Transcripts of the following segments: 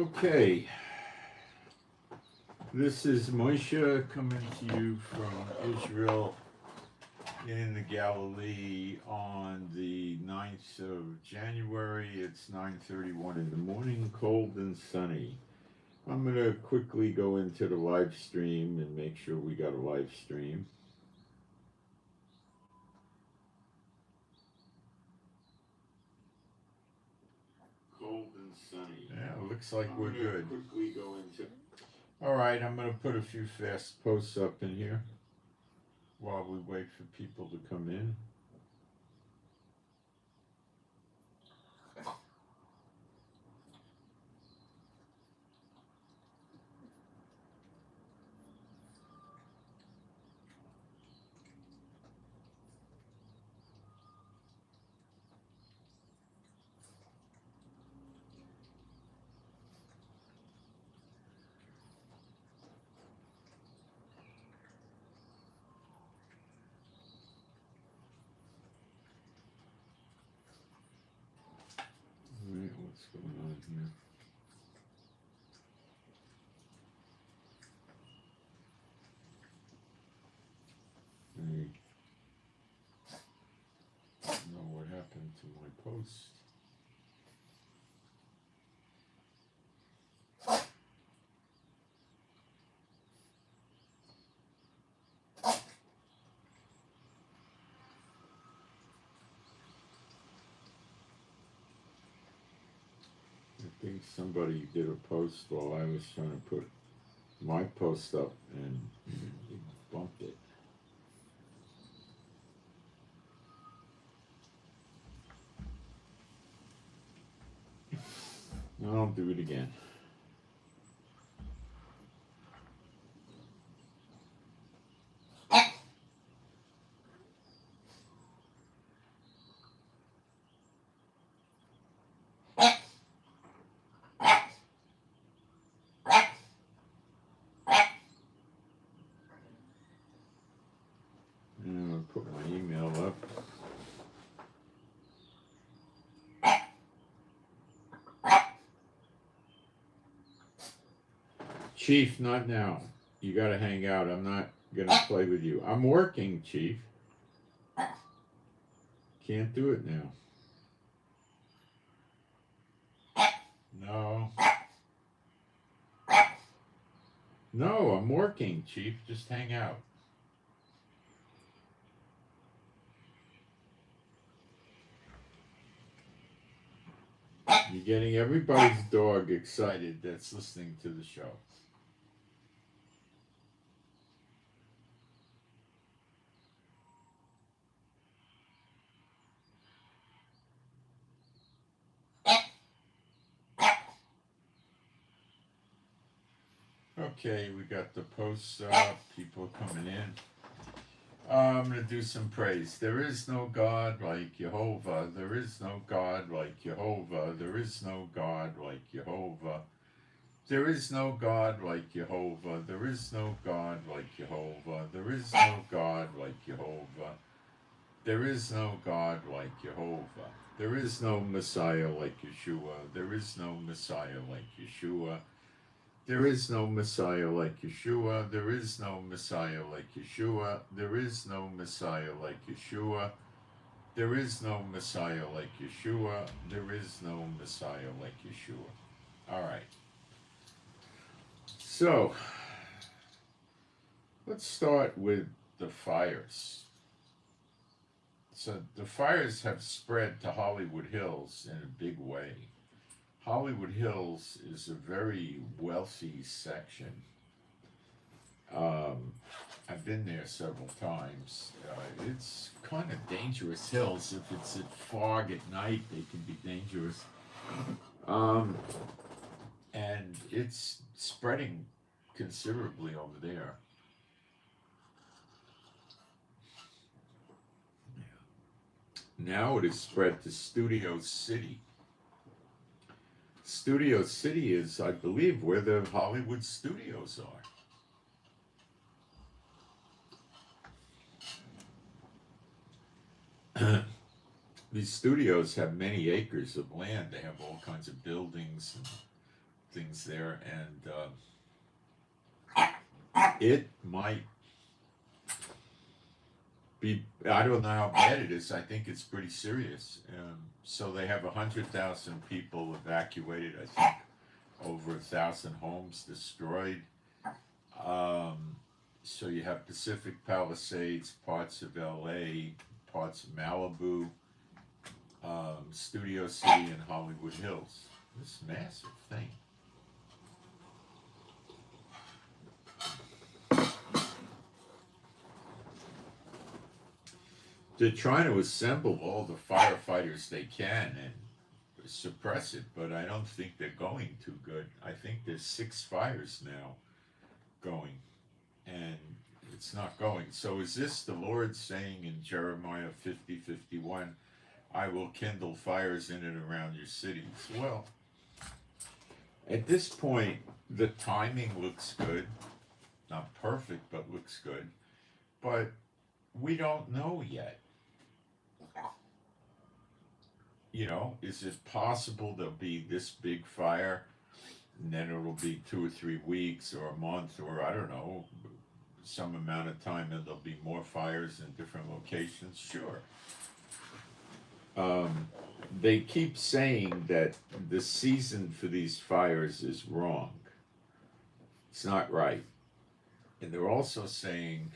Okay, this is Moshe coming to you from Israel in the Galilee on the 9th of January. It's 9:31 in the morning, cold and sunny. I'm going to quickly go into the live stream and make sure we got a live stream. Cold and sunny. Yeah, looks like we're good. Quickly go into. All right, I'm going to put a few fast posts up in here while we wait for people to come in. All right, what's going on here? I don't know what happened to my post. I think somebody did a post while I was trying to put my post up and bumped it. I'll do it again. And I'll put my email up. Chief, not now. You gotta hang out. I'm not gonna play with you. I'm working, Chief. Can't do it now. No. No, I'm working, Chief. Just hang out. You're getting everybody's dog excited that's listening to the show. Okay, we got the posts up, people coming in. I'm going to do some praise. There is no God like Jehovah. There is no God like Jehovah. There is no God like Jehovah. There is no God like Jehovah. There is no God like Jehovah. There is no God like Jehovah. There is no God like Jehovah. There is no Messiah like Yeshua. There is no Messiah like Yeshua. There is no Messiah like Yeshua. There is no Messiah like Yeshua. There is no Messiah like Yeshua. There is no Messiah like Yeshua. There is no Messiah like Yeshua. All right. So, let's start with the fires. So, the fires have spread to Hollywood Hills in a big way. Hollywood Hills is a very wealthy section. I've been there several times. It's kind of dangerous hills. If it's at fog at night, they can be dangerous. And it's spreading considerably over there. Now it is spread to Studio City. Studio City is, I believe, where the Hollywood studios are. These studios have many acres of land. They have all kinds of buildings and things there, and it might be, I don't know how bad it is. I think it's pretty serious. So they have 100,000 people evacuated, I think over 1,000 homes destroyed. So you have Pacific Palisades, parts of LA, parts of Malibu, Studio City, and Hollywood Hills. This massive thing. They're trying to assemble all the firefighters they can and suppress it, but I don't think they're going too good. I think there's 6 fires now going, and it's not going. So is this the Lord saying in Jeremiah 50:51, I will kindle fires in and around your cities? Well, at this point, the timing looks good. Not perfect, but looks good. But we don't know yet. You know, is it possible there'll be this big fire and then it'll be 2 or 3 weeks or a month or I don't know, some amount of time and there'll be more fires in different locations? Sure. They keep saying that the season for these fires is wrong. It's not right. And they're also saying,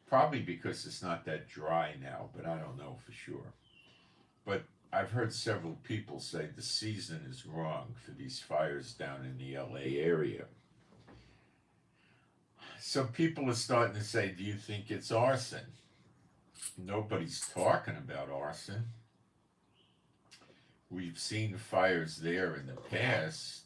probably because it's not that dry now, but I don't know for sure. But I've heard several people say the season is wrong for these fires down in the LA area. So people are starting to say, do you think it's arson? Nobody's talking about arson. We've seen fires there in the past,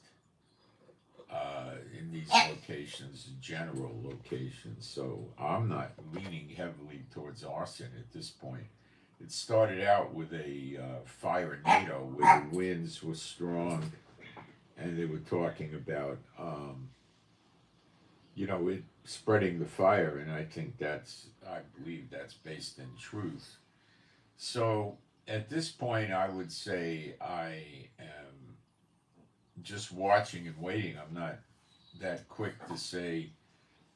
in these locations, general locations. So I'm not leaning heavily towards arson at this point. It started out with a fire-nado where the winds were strong, and they were talking about, it spreading the fire, and I believe that's based in truth. So at this point, I would say I am just watching and waiting. I'm not that quick to say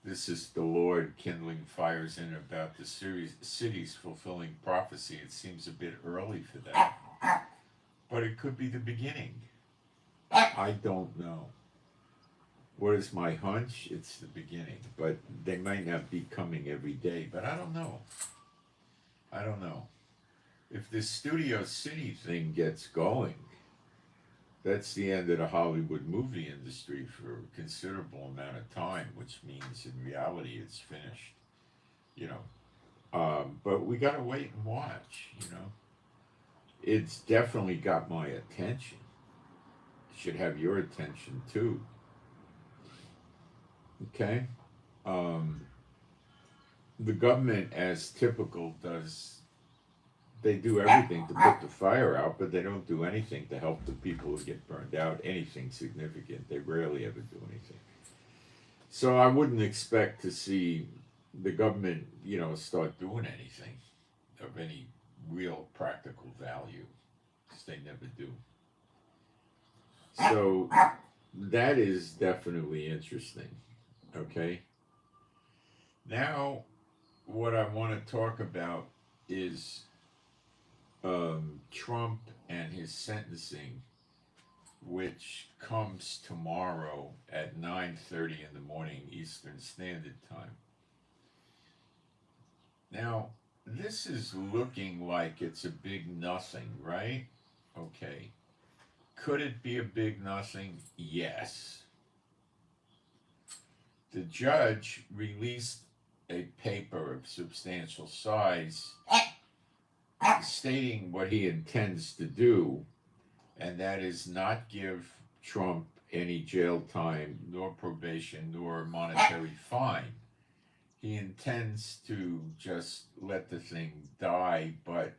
this is the Lord kindling fires in about the cities fulfilling prophecy. It seems a bit early for that. But it could be the beginning. I don't know. What is my hunch? It's the beginning. But they might not be coming every day. But I don't know. I don't know. If this Studio City thing gets going, that's the end of the Hollywood movie industry for a considerable amount of time, which means in reality it's finished, But we got to wait and watch, It's definitely got my attention. It should have your attention too. Okay? The government, as typical, they do everything to put the fire out, but they don't do anything to help the people who get burned out, anything significant. They rarely ever do anything. So I wouldn't expect to see the government, start doing anything of any real practical value, because they never do. So that is definitely interesting, okay? Now, what I want to talk about is Trump and his sentencing, which comes tomorrow at 9:30 in the morning Eastern Standard Time. Now, this is looking like it's a big nothing, right? Okay. Could it be a big nothing? Yes. The judge released a paper of substantial size stating what he intends to do, and that is not give Trump any jail time, nor probation, nor monetary fine. He intends to just let the thing die, but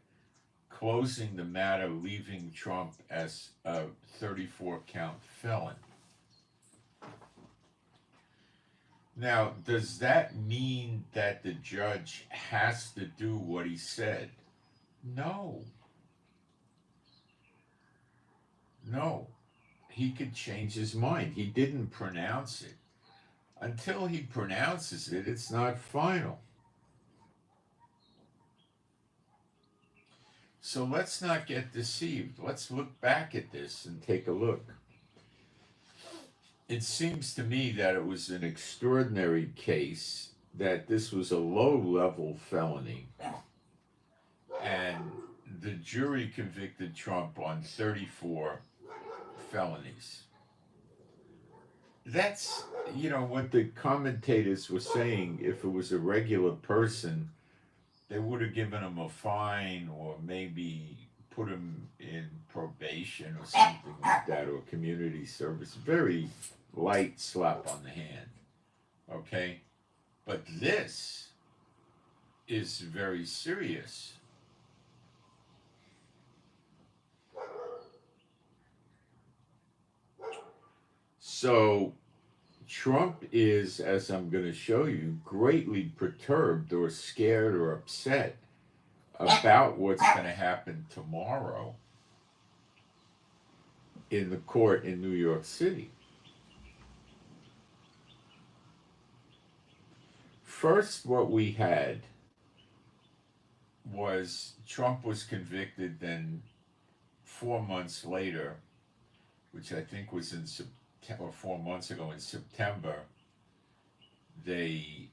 closing the matter, leaving Trump as a 34-count felon. Now, does that mean that the judge has to do what he said? No. No. he could change his mind. He didn't pronounce it. Until he pronounces it, it's not final. So let's not get deceived. Let's look back at this and take a look. It seems to me that it was an extraordinary case, that this was a low-level felony, and the jury convicted Trump on 34 felonies. That's, what the commentators were saying. If it was a regular person, they would have given him a fine or maybe put him in probation or something like that, or community service. Very light slap on the hand, okay? But this is very serious. So Trump is, as I'm going to show you, greatly perturbed or scared or upset about what's going to happen tomorrow in the court in New York City. First, what we had was Trump was convicted, then 4 months later, which I think was in September, or 4 months ago in September, they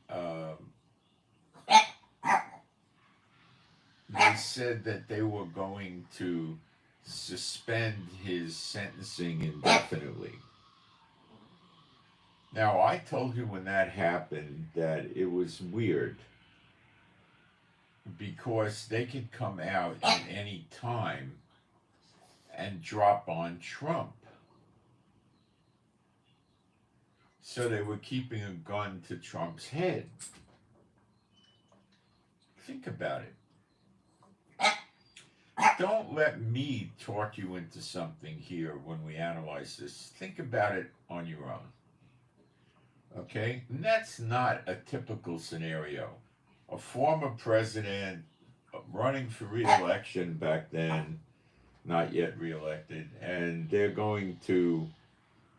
said that they were going to suspend his sentencing indefinitely. Now, I told you when that happened that it was weird, because they could come out at any time and drop on Trump. So they were keeping a gun to Trump's head. Think about it. Don't let me talk you into something here when we analyze this. Think about it on your own. Okay? And that's not a typical scenario. A former president running for re-election back then, not yet re-elected, and they're going to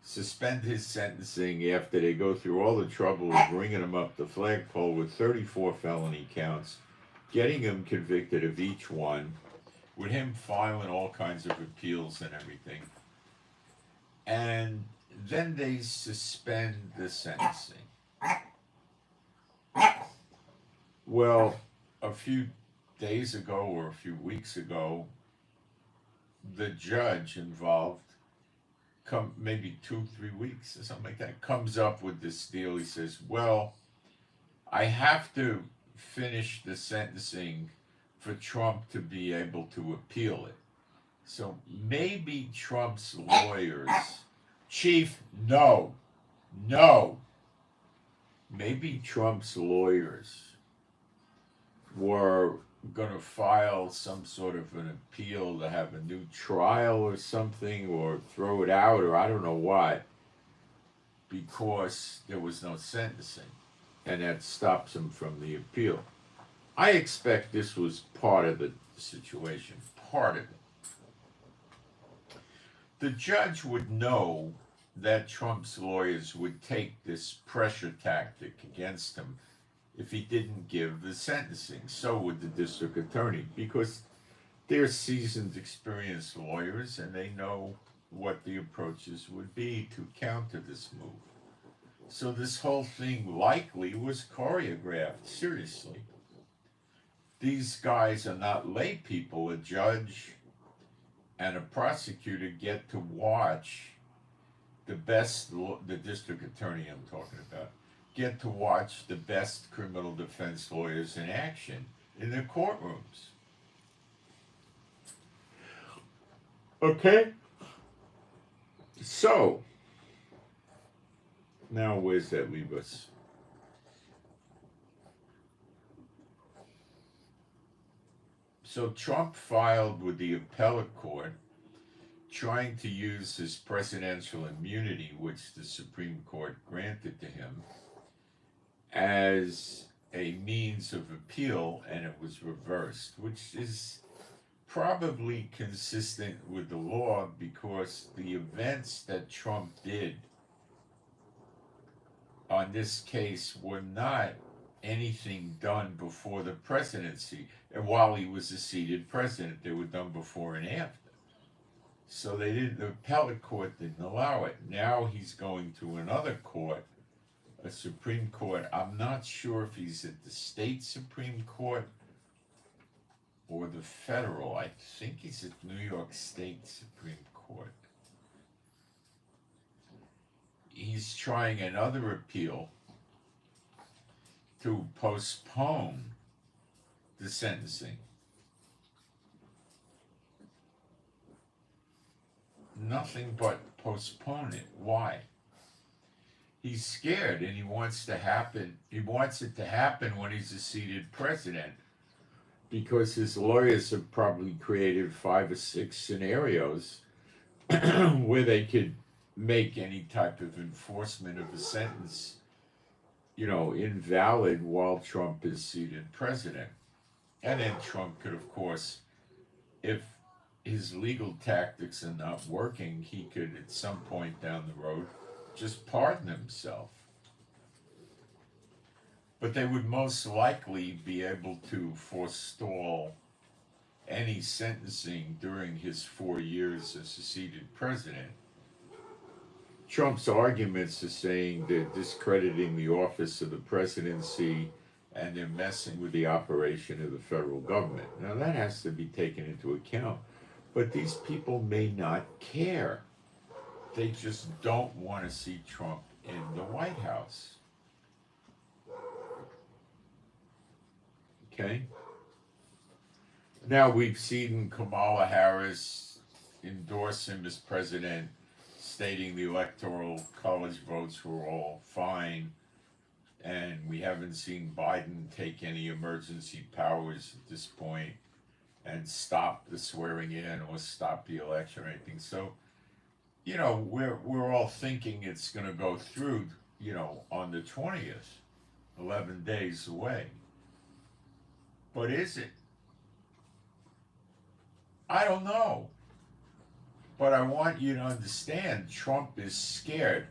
suspend his sentencing after they go through all the trouble of bringing him up the flagpole with 34 felony counts, getting him convicted of each one, with him filing all kinds of appeals and everything. And then they suspend the sentencing. Well, a few days ago or a few weeks ago, the judge involved, maybe 2-3 weeks or something like that, comes up with this deal. He says, well, I have to finish the sentencing for Trump to be able to appeal it. So maybe Trump's lawyers, Chief, no, maybe Trump's lawyers were going to file some sort of an appeal to have a new trial or something, or throw it out, or I don't know what, because there was no sentencing, and that stops him from the appeal. I expect this was part of the situation, part of it. The judge would know that Trump's lawyers would take this pressure tactic against him if he didn't give the sentencing. So would the district attorney, because they're seasoned, experienced lawyers, and they know what the approaches would be to counter this move. So this whole thing likely was choreographed, seriously. These guys are not lay people. A judge and a prosecutor get to watch the district attorney I'm talking about, get to watch the best criminal defense lawyers in action in their courtrooms. Okay? So, now where's that leave us? So Trump filed with the appellate court, trying to use his presidential immunity, which the Supreme Court granted to him, as a means of appeal, and it was reversed, which is probably consistent with the law because the events that Trump did on this case were not anything done before the presidency. And while he was a seated president, they were done before and after. So they didn't, the appellate court didn't allow it. Now he's going to another court, a Supreme Court. I'm not sure if he's at the state Supreme Court or the federal. I think he's at New York State Supreme Court. He's trying another appeal to postpone the sentencing. Nothing but postpone it. Why? He's scared and he wants it to happen when he's a seated president, because his lawyers have probably created 5 or 6 scenarios where they could make any type of enforcement of a sentence, invalid while Trump is seated president. And then Trump could, of course, if his legal tactics are not working, he could at some point down the road just pardon himself. But they would most likely be able to forestall any sentencing during his 4 years as a seated president. Trump's arguments are saying they're discrediting the office of the presidency and they're messing with the operation of the federal government. Now that has to be taken into account, but these people may not care. They just don't want to see Trump in the White House. Okay? Now we've seen Kamala Harris endorse him as president, stating the electoral college votes were all fine, and we haven't seen Biden take any emergency powers at this point and stop the swearing in or stop the election or anything. So, we're all thinking it's going to go through, on the 20th, 11 days away. But is it? I don't know. But I want you to understand, Trump is scared.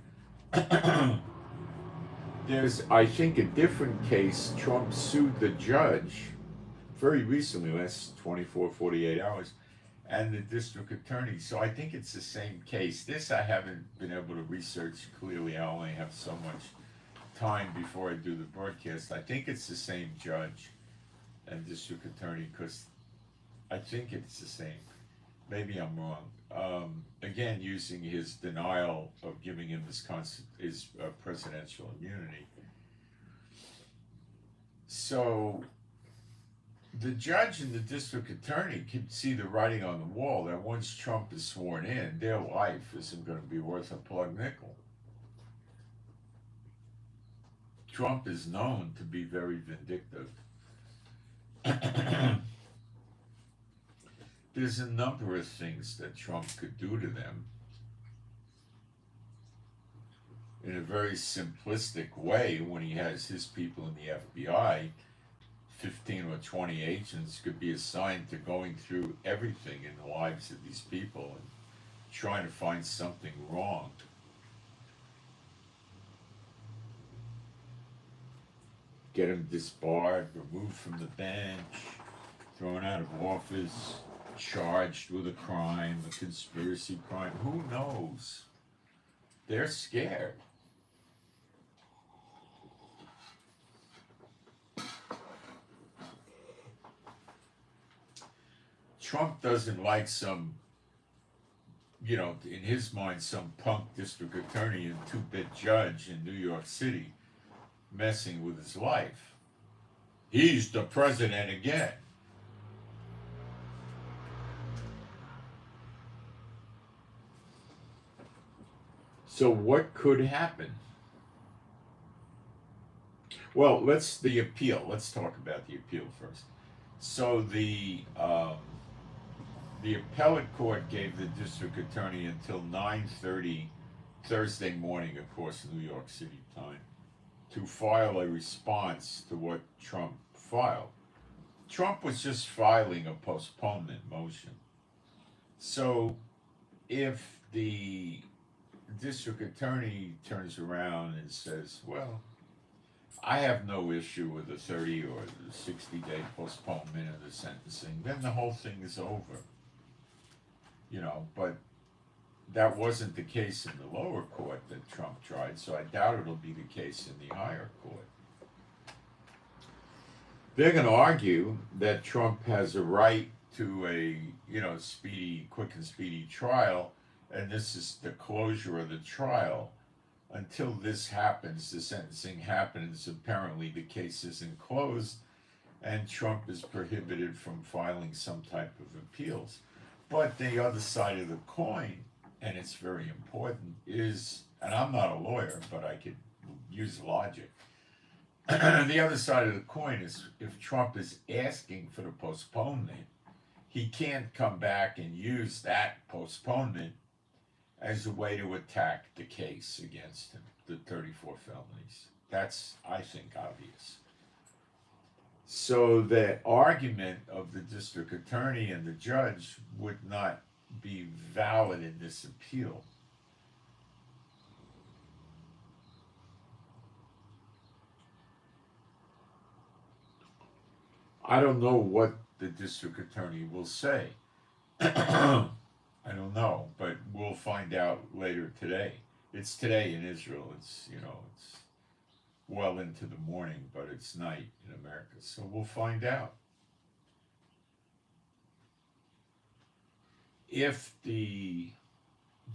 There's, I think, a different case. Trump sued the judge very recently, last 24, 48 hours, and the district attorney. So I think it's the same case. This I haven't been able to research clearly. I only have so much time before I do the broadcast. I think it's the same judge and district attorney, because I think it's the same. Maybe I'm wrong. Again, using his denial of giving him his presidential immunity. So the judge and the district attorney can see the writing on the wall that once Trump is sworn in, their life isn't going to be worth a plug nickel. Trump is known to be very vindictive. There's a number of things that Trump could do to them in a very simplistic way. When he has his people in the FBI, 15 or 20 agents could be assigned to going through everything in the lives of these people and trying to find something wrong. Get him disbarred, removed from the bench, thrown out of office, charged with a crime, a conspiracy crime. Who knows? They're scared. Trump doesn't like some, in his mind, some punk district attorney and 2-bit judge in New York City messing with his life. He's the president again. So what could happen? Well, the appeal. Let's talk about the appeal first. So the appellate court gave the district attorney until 9:30 Thursday morning, of course, New York City time, to file a response to what Trump filed. Trump was just filing a postponement motion. So if the district attorney turns around and says, well, I have no issue with the 30 or the 60-day postponement of the sentencing, then the whole thing is over. But that wasn't the case in the lower court that Trump tried, so I doubt it'll be the case in the higher court. They're going to argue that Trump has a right to a, quick and speedy trial, and this is the closure of the trial. Until this happens, the sentencing happens, apparently the case isn't closed, and Trump is prohibited from filing some type of appeals. But the other side of the coin, and it's very important, is, and I'm not a lawyer, but I could use logic. The other side of the coin is, if Trump is asking for the postponement, he can't come back and use that postponement as a way to attack the case against him, the 34 felonies. That's, I think, obvious. So the argument of the district attorney and the judge would not be valid in this appeal. I don't know what the district attorney will say. I don't know, but we'll find out later today. It's today in Israel. It's well into the morning, but it's night in America. So we'll find out. If the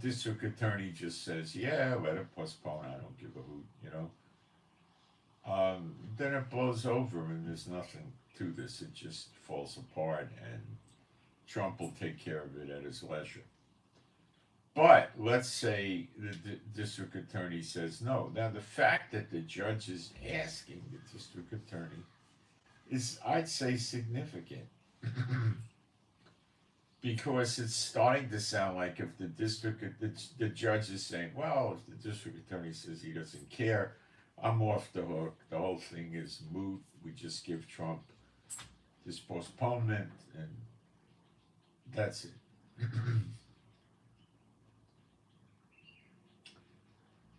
district attorney just says, yeah, let it postpone, I don't give a hoot, then it blows over and there's nothing to this. It just falls apart and Trump will take care of it at his leisure. But let's say the district attorney says no. Now, the fact that the judge is asking the district attorney is, I'd say, significant. Because it's starting to sound like if the judge is saying, well, if the district attorney says he doesn't care, I'm off the hook. The whole thing is moot. We just give Trump this postponement and that's it.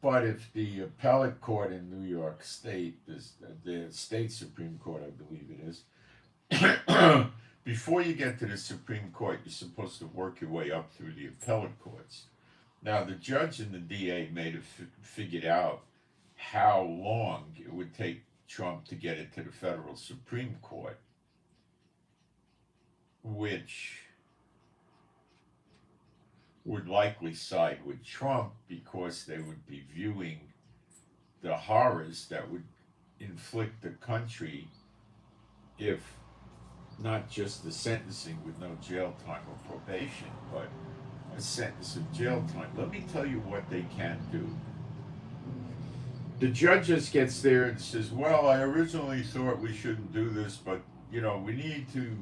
But if the appellate court in New York State, the state Supreme Court, I believe it is, before you get to the Supreme Court, you're supposed to work your way up through the appellate courts. Now, the judge and the DA may have figured out how long it would take Trump to get it to the federal Supreme Court, which would likely side with Trump because they would be viewing the horrors that would inflict the country if not just the sentencing with no jail time or probation, but a sentence of jail time. Let me tell you what they can do. The judge just gets there and says, well, I originally thought we shouldn't do this, but we need to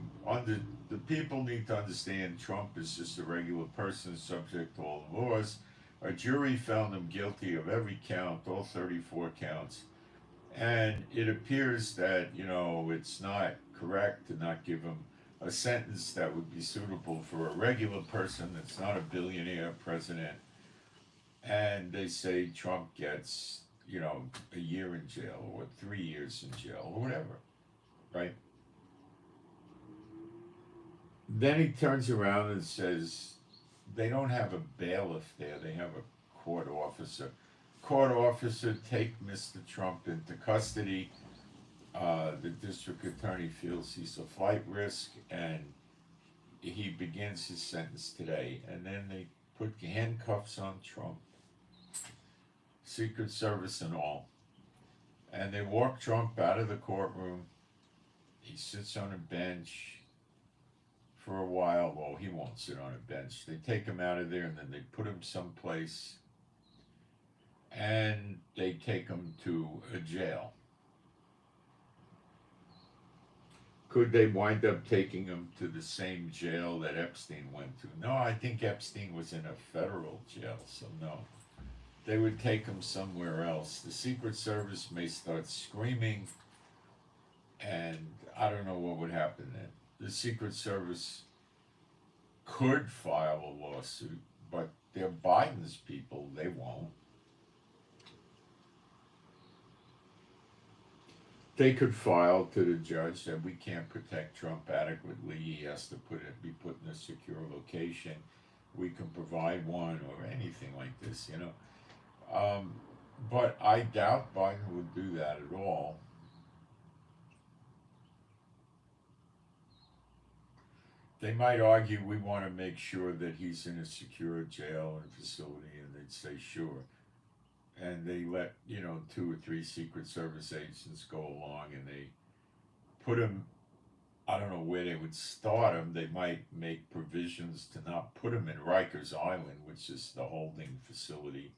the people need to understand Trump is just a regular person subject to all the laws. A jury found him guilty of every count, all 34 counts. And it appears that, it's not correct to not give him a sentence that would be suitable for a regular person that's not a billionaire president. And they say Trump gets, a year in jail or 3 years in jail or whatever, right? Then he turns around and says, they don't have a bailiff there, they have a court officer. Court officer, take Mr. Trump into custody. The district attorney feels he's a flight risk and he begins his sentence today. And then they put handcuffs on Trump, Secret Service and all. And they walk Trump out of the courtroom. He sits on a bench for a while. Well, he won't sit on a bench. They take him out of there and then they put him someplace and they take him to a jail. Could they wind up taking him to the same jail that Epstein went to? No, I think Epstein was in a federal jail, so no. They would take him somewhere else. The Secret Service may start screaming And I don't know what would happen then. The Secret Service could file a lawsuit, but they're Biden's people, they won't. They could file to the judge that we can't protect Trump adequately. He has to be put in a secure location. We can provide one or anything like this, you know. But I doubt Biden would do that at all. They might argue we want to make sure that he's in a secure jail and facility, and they'd say sure. And they let, 2 or 3 Secret Service agents go along and they put him, I don't know where they would start him. They might make provisions to not put him in Rikers Island, which is the holding facility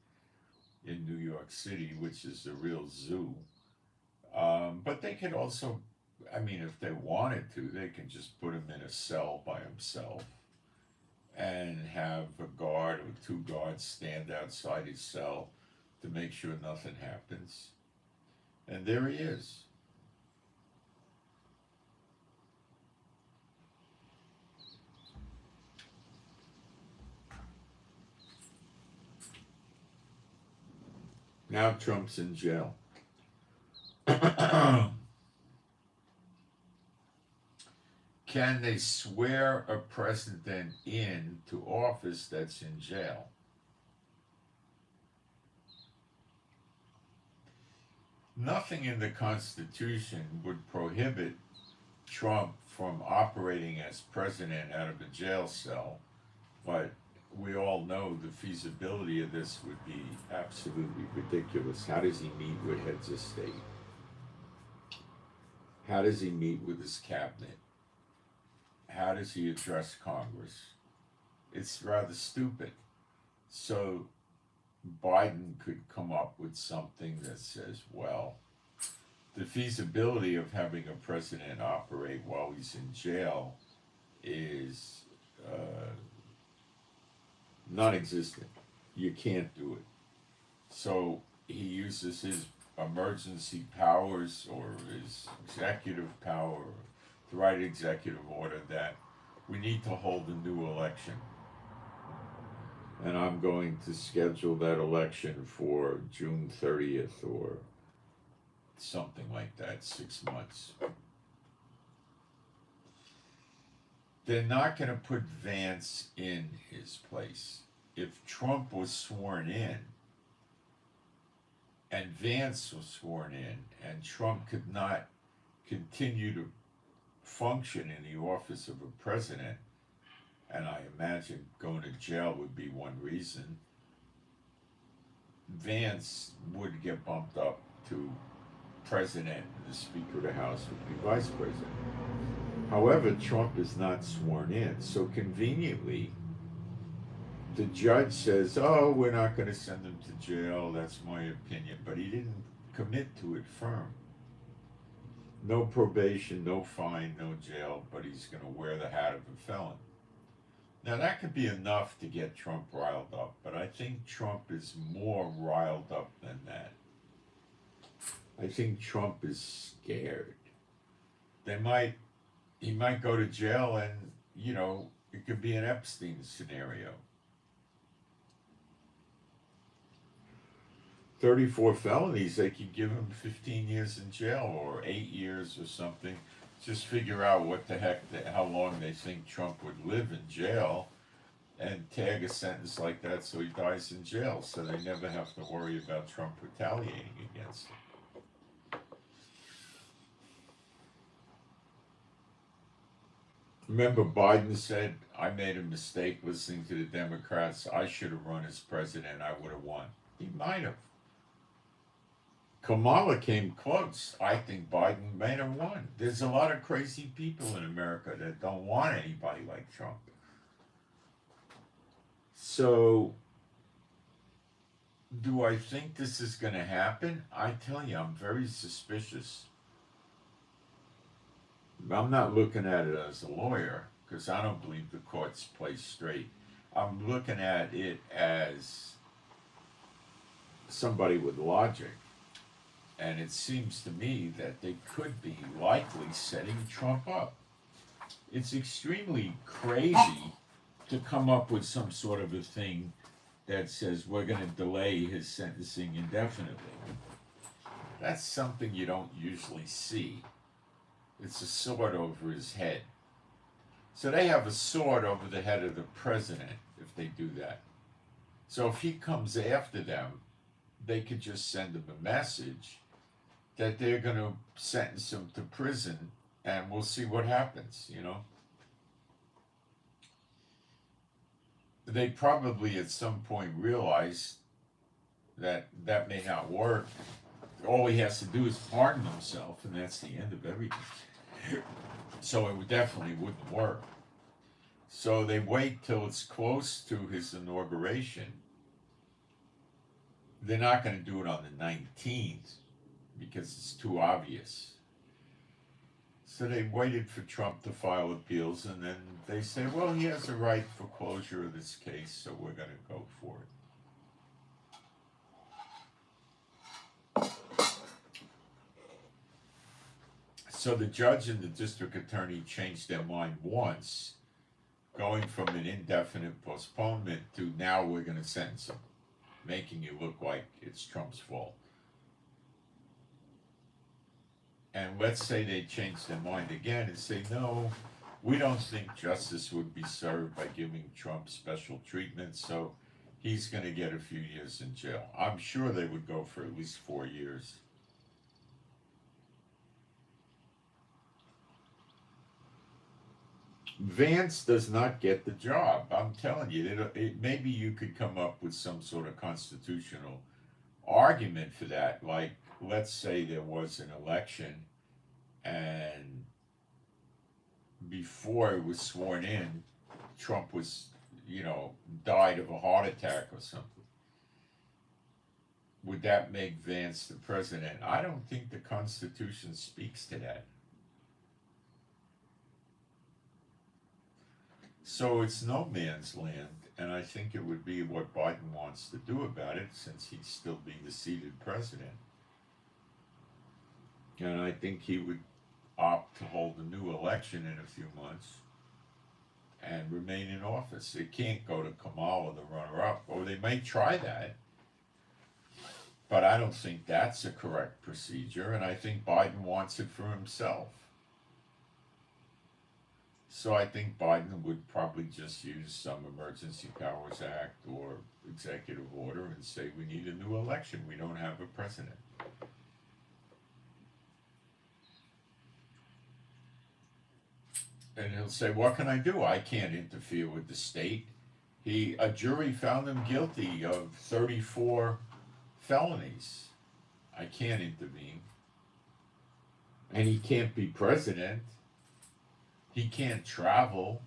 in New York City, which is the real zoo. But they could also, if they wanted to, they can just put him in a cell by himself and have a guard or 2 guards stand outside his cell to make sure nothing happens. And there he is. Now Trump's in jail. Can they swear a president into office that's in jail? Nothing in the Constitution would prohibit Trump from operating as president out of a jail cell, but we all know the feasibility of this would be absolutely ridiculous. How does he meet with heads of state? How does he meet with his cabinet? How does he address Congress? It's rather stupid. So Biden could come up with something that says, well, the feasibility of having a president operate while he's in jail is non-existent. You can't do it. So he uses his emergency powers or his executive power to write executive order that we need to hold a new election. And I'm going to schedule that election for June 30th or something like that, 6 months. They're not going to put Vance in his place. If Trump was sworn in and Vance was sworn in and Trump could not continue to function in the office of a president, and I imagine going to jail would be one reason, Vance would get bumped up to president and the Speaker of the House would be vice president. However, Trump is not sworn in, so conveniently, the judge says, oh, we're not going to send him to jail, that's my opinion, but he didn't commit to it firm. No probation, no fine, no jail, but he's going to wear the hat of a felon. Now that could be enough to get Trump riled up, but I think Trump is more riled up than that. I think Trump is scared. He might go to jail and, it could be an Epstein scenario. 34 felonies, they could give him 15 years in jail or 8 years or something. Just figure out how long they think Trump would live in jail and tag a sentence like that so he dies in jail so they never have to worry about Trump retaliating against him. Remember, Biden said, I made a mistake listening to the Democrats. I should have run as president. I would have won. He might have. Kamala came close. I think Biden may have won. There's a lot of crazy people in America that don't want anybody like Trump. So, do I think this is going to happen? I tell you, I'm very suspicious. I'm not looking at it as a lawyer, because I don't believe the courts play straight. I'm looking at it as somebody with logic. And it seems to me that they could be likely setting Trump up. It's extremely crazy to come up with some sort of a thing that says we're going to delay his sentencing indefinitely. That's something you don't usually see. It's a sword over his head. So they have a sword over the head of the president if they do that. So if he comes after them, they could just send him a message that they're going to sentence him to prison, and we'll see what happens, you know. They probably at some point realize that that may not work. All he has to do is pardon himself, and that's the end of everything. So it definitely wouldn't work. So they wait till it's close to his inauguration. They're not going to do it on the 19th because it's too obvious. So they waited for Trump to file appeals, and then they say, well, he has a right for closure of this case, so we're going to go for it. So the judge and the district attorney changed their mind once, going from an indefinite postponement to now we're going to sentence him, making it look like it's Trump's fault. And let's say they change their mind again and say, no, we don't think justice would be served by giving Trump special treatment, so he's going to get a few years in jail. I'm sure they would go for at least 4 years. Vance does not get the job. I'm telling you, maybe you could come up with some sort of constitutional argument for that. Like, let's say there was an election and before it was sworn in, Trump was, died of a heart attack or something. Would that make Vance the president? I don't think the Constitution speaks to that. So it's no man's land, and I think it would be what Biden wants to do about it, since he'd still be the seated president. And I think he would opt to hold a new election in a few months and remain in office. It can't go to Kamala, the runner-up, or they may try that. But I don't think that's a correct procedure, and I think Biden wants it for himself. So I think Biden would probably just use some Emergency Powers Act or executive order and say, we need a new election. We don't have a president. And he'll say, what can I do? I can't interfere with the state. A jury found him guilty of 34 felonies. I can't intervene. And he can't be president. He can't travel.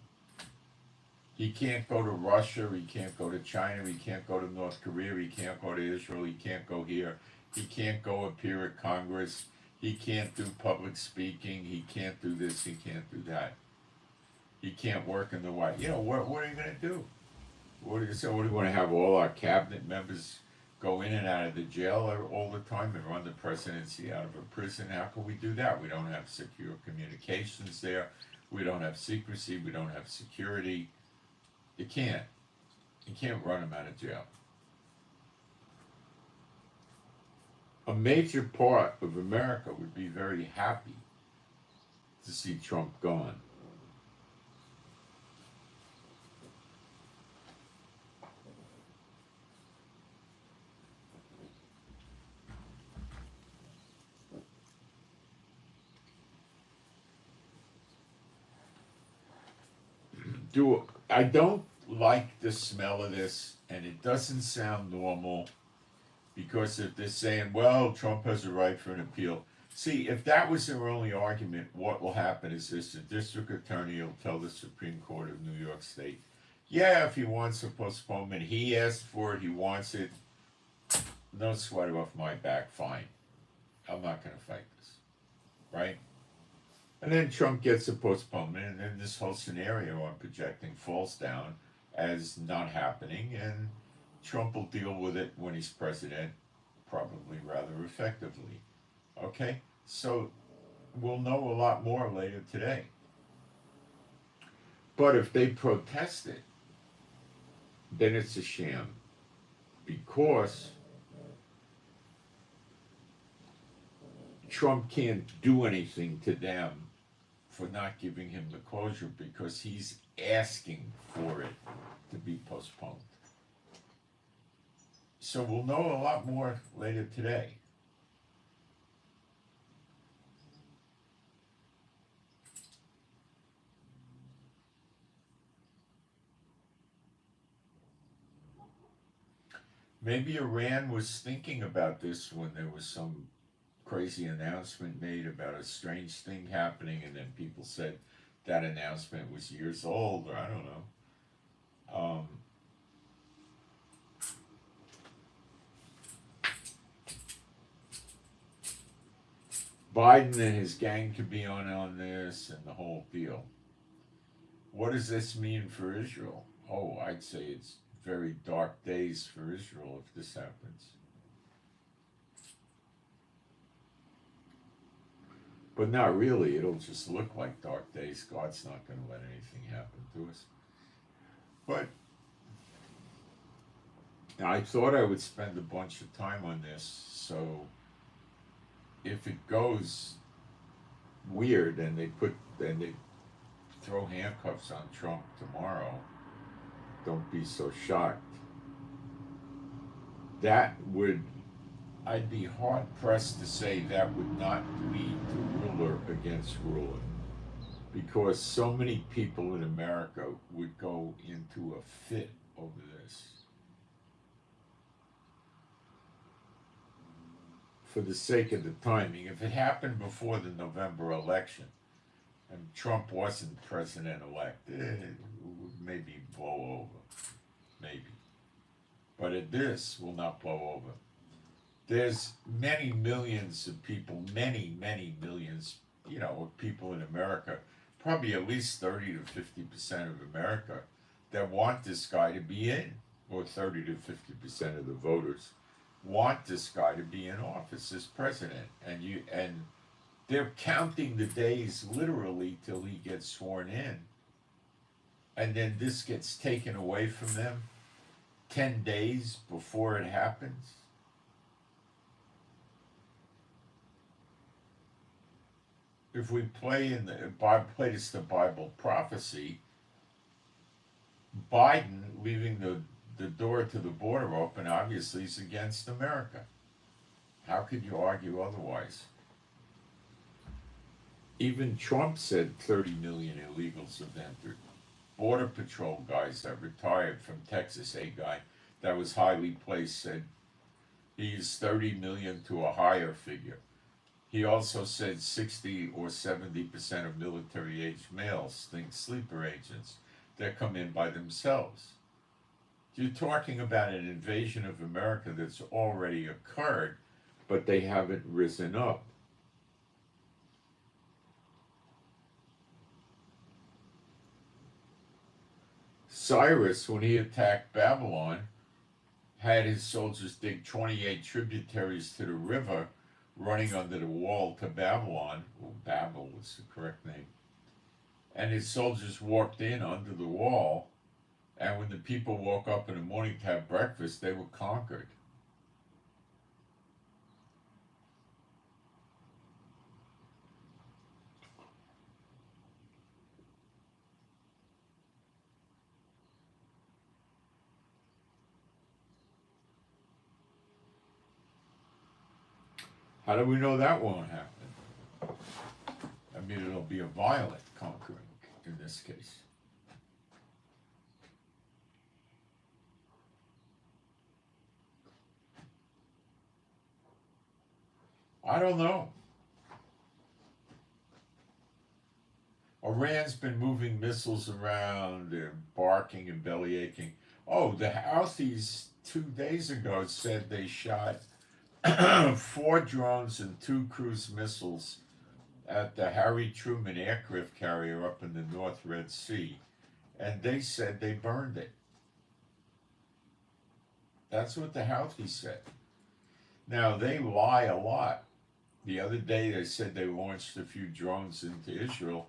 He can't go to Russia. He can't go to China. He can't go to North Korea. He can't go to Israel. He can't go here. He can't go appear at Congress. He can't do public speaking. He can't do this. He can't do that. He can't work in the White. What are you going to do? What do you want to have all our cabinet members go in and out of the jail all the time and run the presidency out of a prison? How can we do that? We don't have secure communications there. We don't have secrecy. We don't have security. You can't run them out of jail. A major part of America would be very happy to see Trump gone. I don't like the smell of this, and it doesn't sound normal, because if they're saying, well, Trump has a right for an appeal. See, if that was their only argument, what will happen is this: the district attorney will tell the Supreme Court of New York State, yeah, if he wants a postponement, he asked for it, he wants it, no sweat off my back, fine. I'm not going to fight this, right? And then Trump gets a postponement, and then this whole scenario I'm projecting falls down as not happening, and Trump will deal with it when he's president, probably rather effectively. Okay? So we'll know a lot more later today. But if they protest it, then it's a sham. Because Trump can't do anything to them for not giving him the closure because he's asking for it to be postponed. So we'll know a lot more later today. Maybe Iran was thinking about this when there was some crazy announcement made about a strange thing happening, and then people said that announcement was years old, or I don't know. Biden and his gang could be on this and the whole deal. What does this mean for Israel? Oh, I'd say it's very dark days for Israel if this happens. But not really. It'll just look like dark days. God's not going to let anything happen to us. But I thought I would spend a bunch of time on this, so if it goes weird and they throw handcuffs on Trump tomorrow, don't be so shocked. I'd be hard pressed to say that would not lead to ruler against ruler, because so many people in America would go into a fit over this. For the sake of the timing, if it happened before the November election and Trump wasn't president-elect, it would maybe blow over, maybe. But this will not blow over. There's many millions of people, many millions, of people in America, probably at least 30 to 50% of America, that want this guy to be in, or 30 to 50% of the voters want this guy to be in office as president, and they're counting the days literally till he gets sworn in, and then this gets taken away from them 10 days before it happens. If we play this the Bible prophecy, Biden leaving the door to the border open obviously is against America. How could you argue otherwise? Even Trump said 30 million illegals have entered. Border Patrol guys that retired from Texas, a guy that was highly placed, said he's 30 million to a higher figure. He also said 60 or 70% of military-aged males think sleeper agents that come in by themselves. You're talking about an invasion of America that's already occurred, but they haven't risen up. Cyrus, when he attacked Babylon, had his soldiers dig 28 tributaries to the river running under the wall to Babylon. Well, Babel was the correct name. And his soldiers walked in under the wall, and when the people woke up in the morning to have breakfast, they were conquered. How do we know that won't happen? I mean, it'll be a violent conquering in this case. I don't know. Iran's been moving missiles around, they're barking and belly aching. Oh, the Houthis 2 days ago said they shot 4 drones and 2 cruise missiles at the Harry Truman aircraft carrier up in the North Red Sea, and they said they burned it. That's what the Houthis said. Now, they lie a lot. The other day they said they launched a few drones into Israel.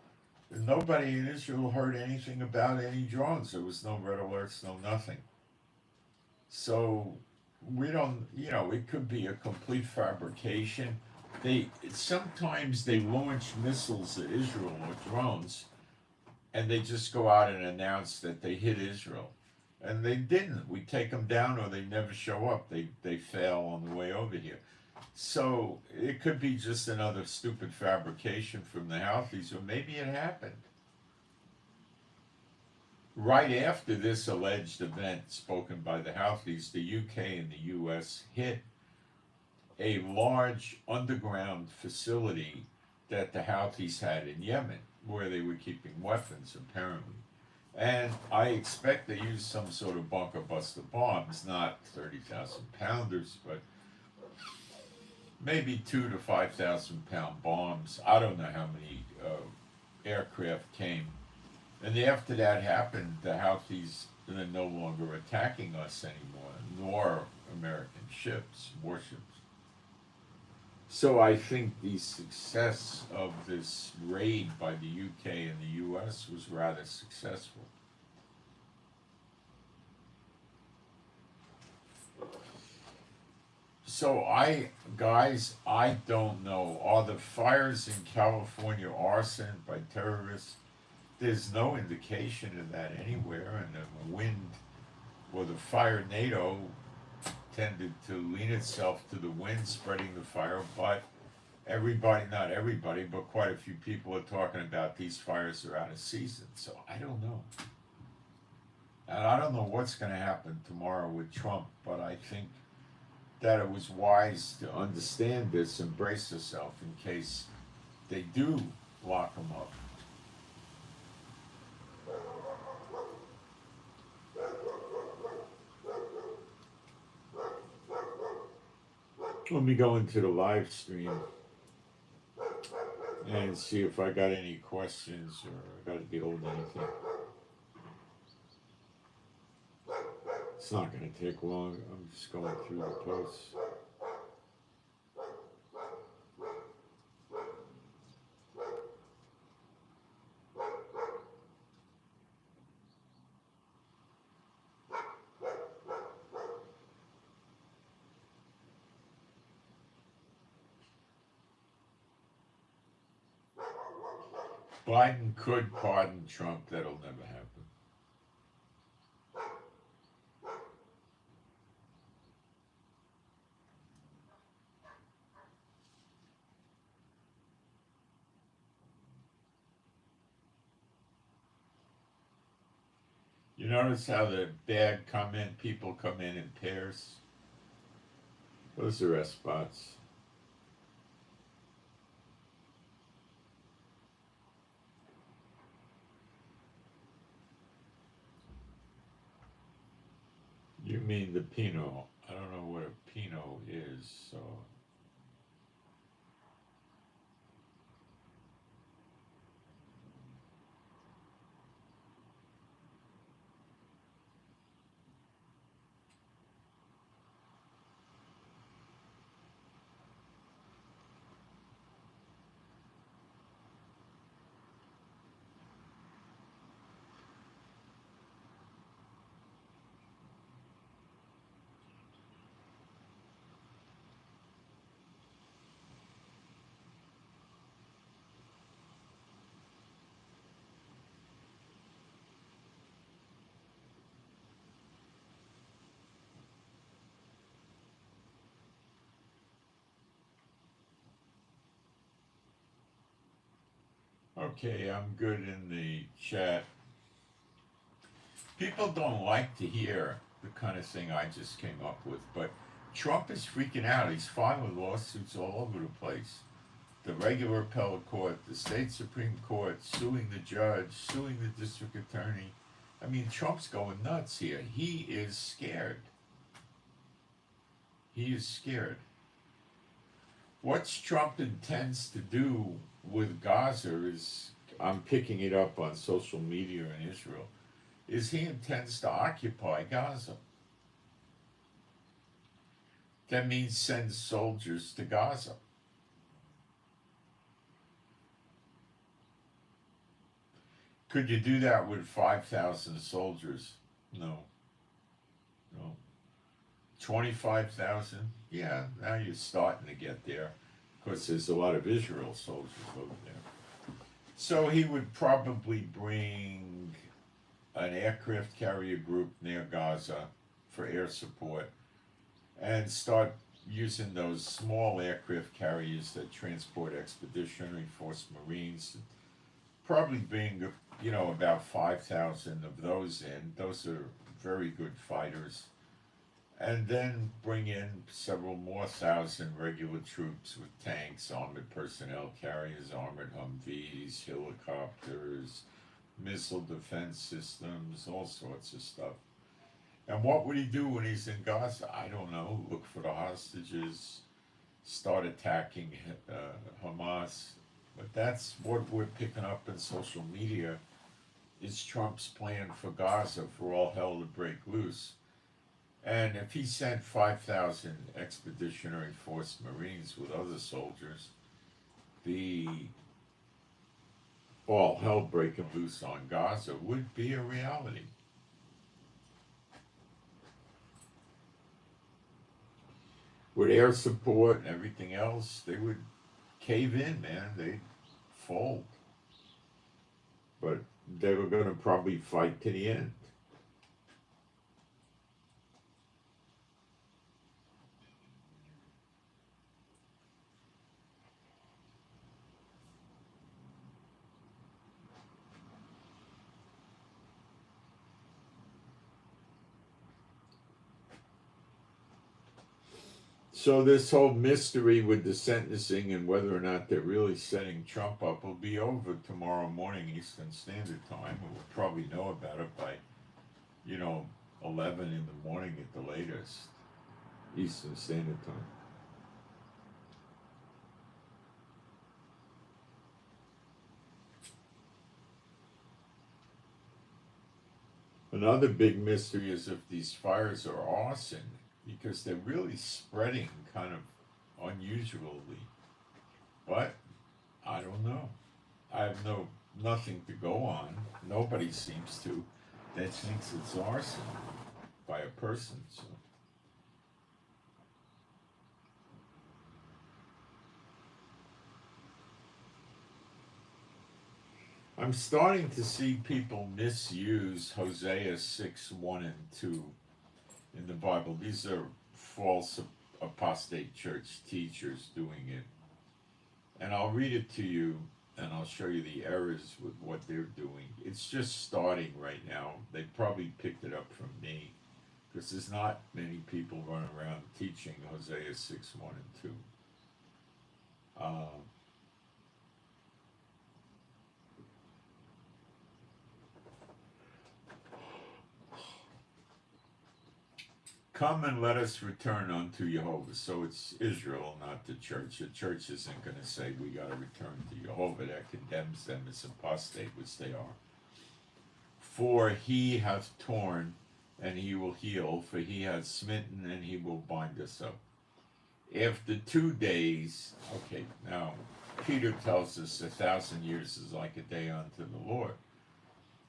And nobody in Israel heard anything about any drones. There was no red alerts, no nothing. So we don't, it could be a complete fabrication. Sometimes they launch missiles at Israel or drones, and they just go out and announce that they hit Israel, and they didn't. We take them down, or they never show up. They fail on the way over here. So it could be just another stupid fabrication from the Houthis, or maybe it happened. Right after this alleged event spoken by the Houthis, the UK and the US hit a large underground facility that the Houthis had in Yemen, where they were keeping weapons, apparently. And I expect they used some sort of bunker buster bombs, not 30,000 pounders, but maybe 2 to 5,000 pound bombs. I don't know how many aircraft came. And after that happened, the Houthis are no longer attacking us anymore, nor American ships, warships. So I think the success of this raid by the UK and the US was rather successful. So I don't know. Are the fires in California arson by terrorists? There's no indication of that anywhere, and the wind, or the fire NATO tended to lean itself to the wind spreading the fire, but not everybody, but quite a few people are talking about these fires are out of season, so I don't know. And I don't know what's going to happen tomorrow with Trump, but I think that it was wise to understand this and brace yourself in case they do lock him up. Let me go into the live stream and see if I got any questions or I got to deal with anything. It's not going to take long. I'm just going through the posts. Biden could pardon Trump. That'll never happen. You notice how the bad people come in pairs? Those are S spots. You mean the Pinot. I don't know what a Pinot is, so. Okay, I'm good in the chat. People don't like to hear the kind of thing I just came up with, but Trump is freaking out. He's filing lawsuits all over the place. The regular appellate court, the state Supreme Court, suing the judge, suing the district attorney. I mean, Trump's going nuts here. He is scared. He is scared. What Trump intends to do with Gaza is, I'm picking it up on social media in Israel, is he intends to occupy Gaza. That means send soldiers to Gaza. Could you do that with 5,000 soldiers? No, no. 25,000? Yeah, now you're starting to get there. Of course, there's a lot of Israel soldiers over there. So he would probably bring an aircraft carrier group near Gaza for air support and start using those small aircraft carriers that transport expeditionary force Marines. Probably bring, about 5,000 of those in. Those are very good fighters. And then bring in several more thousand regular troops with tanks, armored personnel carriers, armored Humvees, helicopters, missile defense systems, all sorts of stuff. And what would he do when he's in Gaza? I don't know. Look for the hostages, start attacking Hamas. But that's what we're picking up in social media is Trump's plan for Gaza for all hell to break loose. And if he sent 5,000 expeditionary force Marines with other soldiers, the all hell breaking loose on Gaza would be a reality. With air support and everything else, they would cave in, man. They'd fold. But they were going to probably fight to the end. So this whole mystery with the sentencing and whether or not they're really setting Trump up will be over tomorrow morning Eastern Standard Time. We'll probably know about it by, 11 in the morning at the latest, Eastern Standard Time. Another big mystery is if these fires are arson, because they're really spreading kind of unusually. But I don't know. I have nothing to go on. Nobody seems to that thinks it's arson by a person. So. I'm starting to see people misuse Hosea 6:1 and 2 in the Bible. These are false apostate church teachers doing it. And I'll read it to you and I'll show you the errors with what they're doing. It's just starting right now. They probably picked it up from me because there's not many people running around teaching Hosea 6:1 and 2. Come and let us return unto Jehovah. So it's Israel, not the church. The church isn't going to say we got to return to Jehovah. That condemns them as apostate, which they are. For he hath torn, and he will heal. For he hath smitten, and he will bind us up. After 2 days, okay, now Peter tells us 1,000 years is like a day unto the Lord.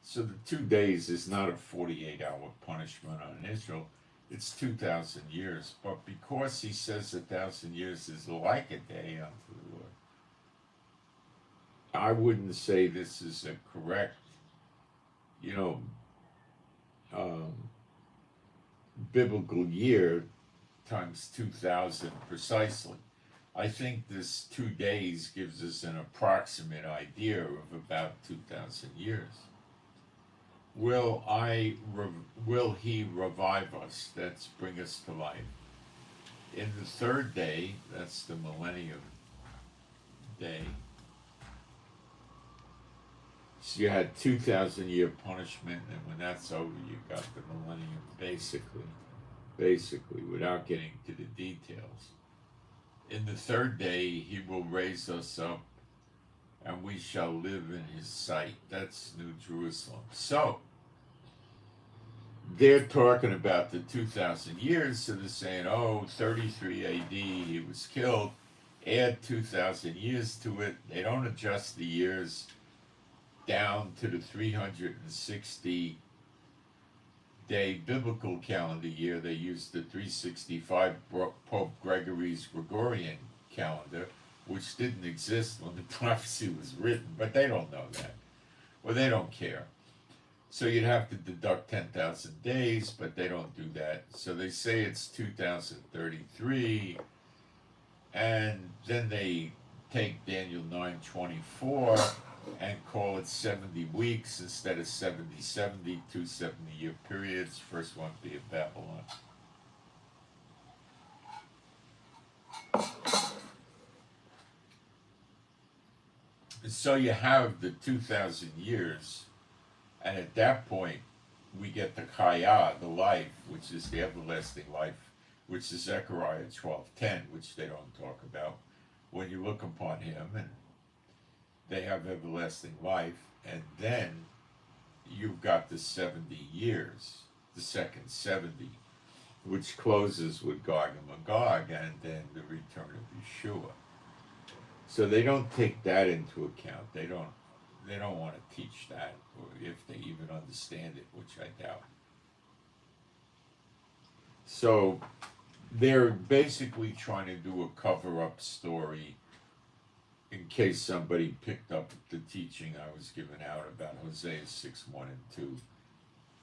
So the 2 days is not a 48-hour punishment on Israel. It's 2,000 years, but because he says 1,000 years is like a day unto the Lord, I wouldn't say this is a correct, biblical year times 2,000 precisely. I think this 2 days gives us an approximate idea of about 2,000 years. Will he revive us? That's bring us to life. In the third day, that's the millennium day. So you had 2,000 year punishment, and when that's over, you got the millennium, basically, without getting to the details. In the third day, he will raise us up, and we shall live in his sight. That's New Jerusalem. So, they're talking about the 2,000 years, so they're saying, 33 AD, he was killed. Add 2,000 years to it. They don't adjust the years. down to the 360-day biblical calendar year. They used the 365 Pope Gregory's Gregorian calendar, which didn't exist when the prophecy was written, but they don't know that. Well, they don't care. So you'd have to deduct 10,000 days, but they don't do that. So they say it's 2033, and then they take Daniel 9:24 and call it 70 weeks instead of 70, 2 70-year periods. First one being Babylon. So you have the 2,000 years, and at that point, we get the Chaya, the life, which is the everlasting life, which is Zechariah 12:10, which they don't talk about. When you look upon him, and they have everlasting life, and then you've got the 70 years, the second 70, which closes with Gog and Magog, and then the return of Yeshua. So they don't take that into account. They don't want to teach that, or if they even understand it, which I doubt. So they're basically trying to do a cover-up story in case somebody picked up the teaching I was giving out about Hosea 6:1 and 2.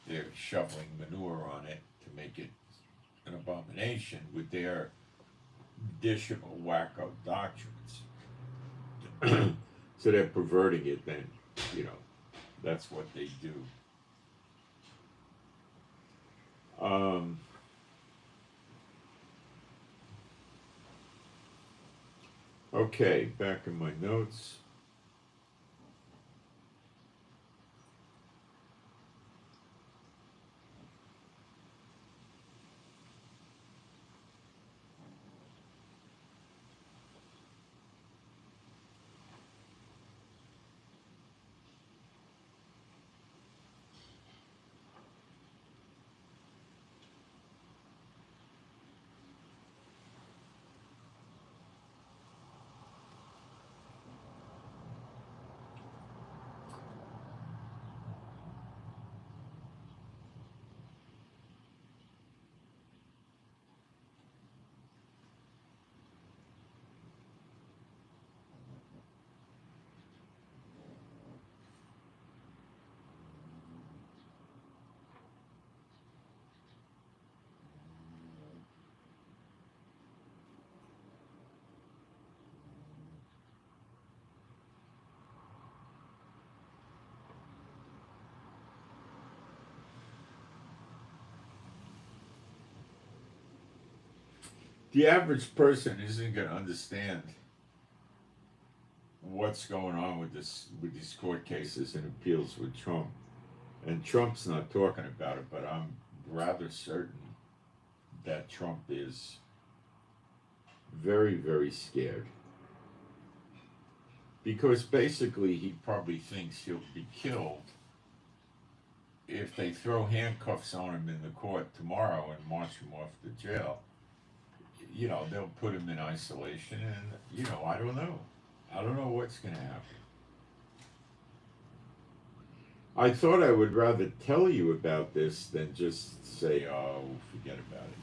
They're shoveling manure on it to make it an abomination with their additional wacko doctrines. So they're perverting it then, that's what they do. Okay, back in my notes. The average person isn't going to understand what's going on with these court cases and appeals with Trump. And Trump's not talking about it, but I'm rather certain that Trump is very, very scared. Because basically he probably thinks he'll be killed if they throw handcuffs on him in the court tomorrow and march him off to jail. They'll put him in isolation, and, I don't know. I don't know what's going to happen. I thought I would rather tell you about this than just say, oh, forget about it.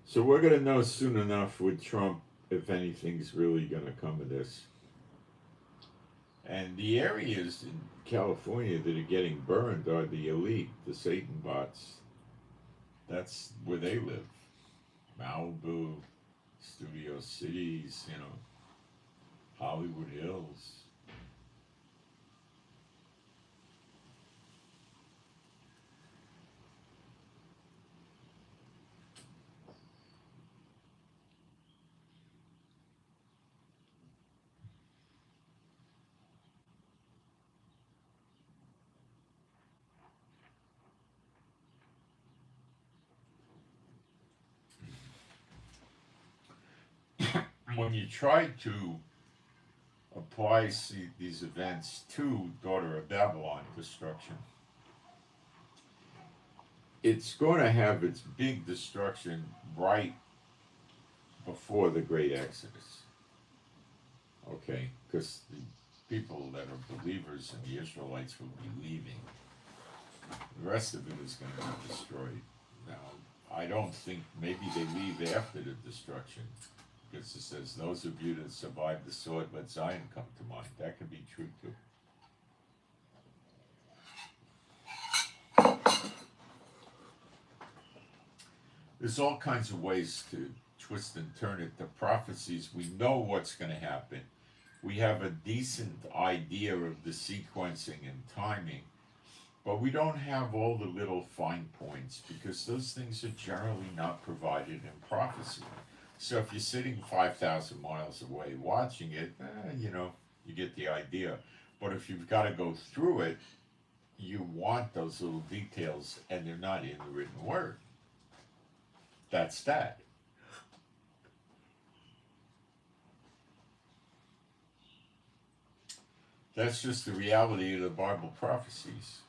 So we're going to know soon enough with Trump if anything's really going to come of this. And the areas in California that are getting burned are the elite, the Satan bots. That's where they live. Malibu, Studio Cities, Hollywood Hills. When you try to apply these events to Daughter of Babylon destruction, it's going to have its big destruction right before the Great Exodus. Okay? Because the people that are believers and the Israelites will be leaving. The rest of it is going to be destroyed. Now, I don't think maybe they leave after the destruction. Because it says, those of you that survived the sword, let Zion come to mind. That could be true too. There's all kinds of ways to twist and turn it. The prophecies, we know what's going to happen. We have a decent idea of the sequencing and timing, but we don't have all the little fine points because those things are generally not provided in prophecy. So if you're sitting 5,000 miles away watching it, you get the idea. But if you've got to go through it, you want those little details, and they're not in the written word. That's that. That's just the reality of the Bible prophecies.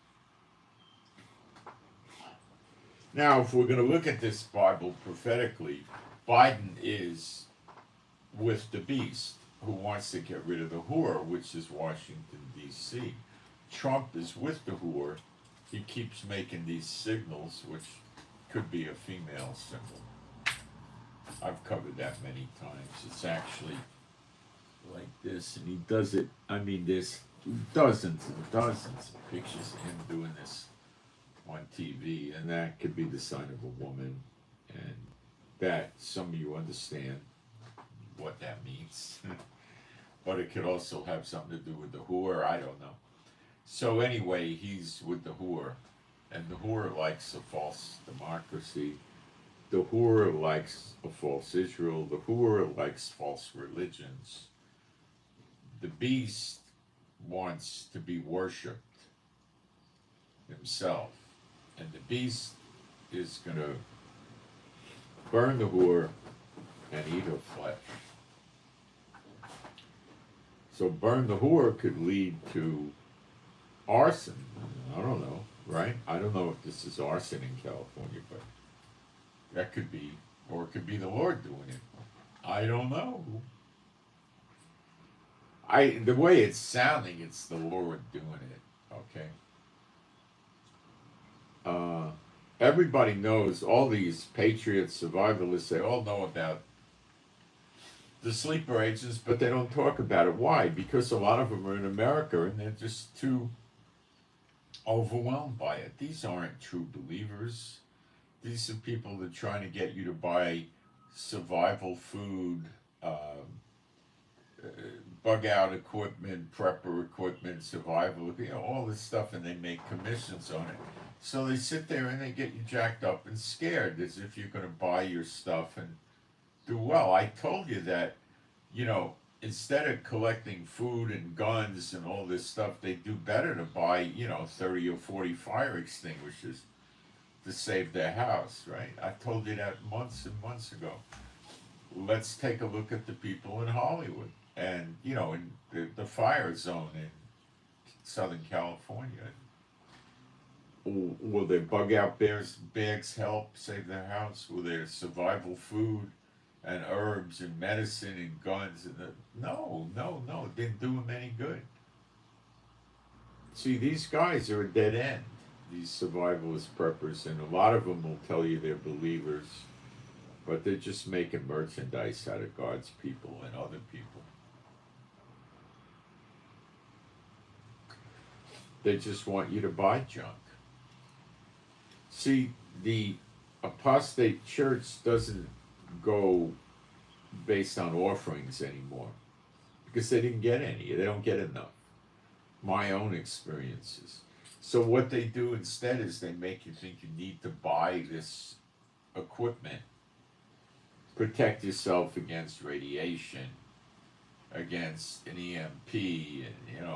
Now, if we're going to look at this Bible prophetically, Biden is with the beast who wants to get rid of the whore, which is Washington, D.C. Trump is with the whore. He keeps making these signals, which could be a female symbol. I've covered that many times. It's actually like this, and he does it. I mean, there's dozens and dozens of pictures of him doing this on TV, and that could be the sign of a woman, and that some of you understand what that means. But it could also have something to do with the whore, I don't know. So anyway, he's with the whore, and the whore likes a false democracy. The whore likes a false Israel. The whore likes false religions. The beast wants to be worshipped himself. And the beast is going to burn the whore and eat her flesh. So burn the whore could lead to arson. I don't know, right? I don't know if this is arson in California, but that could be, or it could be the Lord doing it. I don't know. The way it's sounding, it's the Lord doing it, okay? Everybody knows, all these patriots, survivalists, they all know about the sleeper agents, but they don't talk about it. Why? Because a lot of them are in America and they're just too overwhelmed by it. These aren't true believers. These are people that are trying to get you to buy survival food, bug out equipment, prepper equipment, survival, all this stuff, and they make commissions on it. So they sit there and they get you jacked up and scared as if you're going to buy your stuff and do well. I told you that, instead of collecting food and guns and all this stuff, they do better to buy, 30 or 40 fire extinguishers to save their house, right? I told you that months and months ago. Let's take a look at the people in Hollywood and, in the fire zone in Southern California. Will their bug out bags help save their house? Will their survival food and herbs and medicine and guns? No, it didn't do them any good. See, these guys are a dead end, these survivalist preppers, and a lot of them will tell you they're believers, but they're just making merchandise out of God's people and other people. They just want you to buy junk. See, the apostate church doesn't go based on offerings anymore because they didn't get any. They don't get enough. My own experiences. So what they do instead is they make you think you need to buy this equipment, protect yourself against radiation, against an EMP, and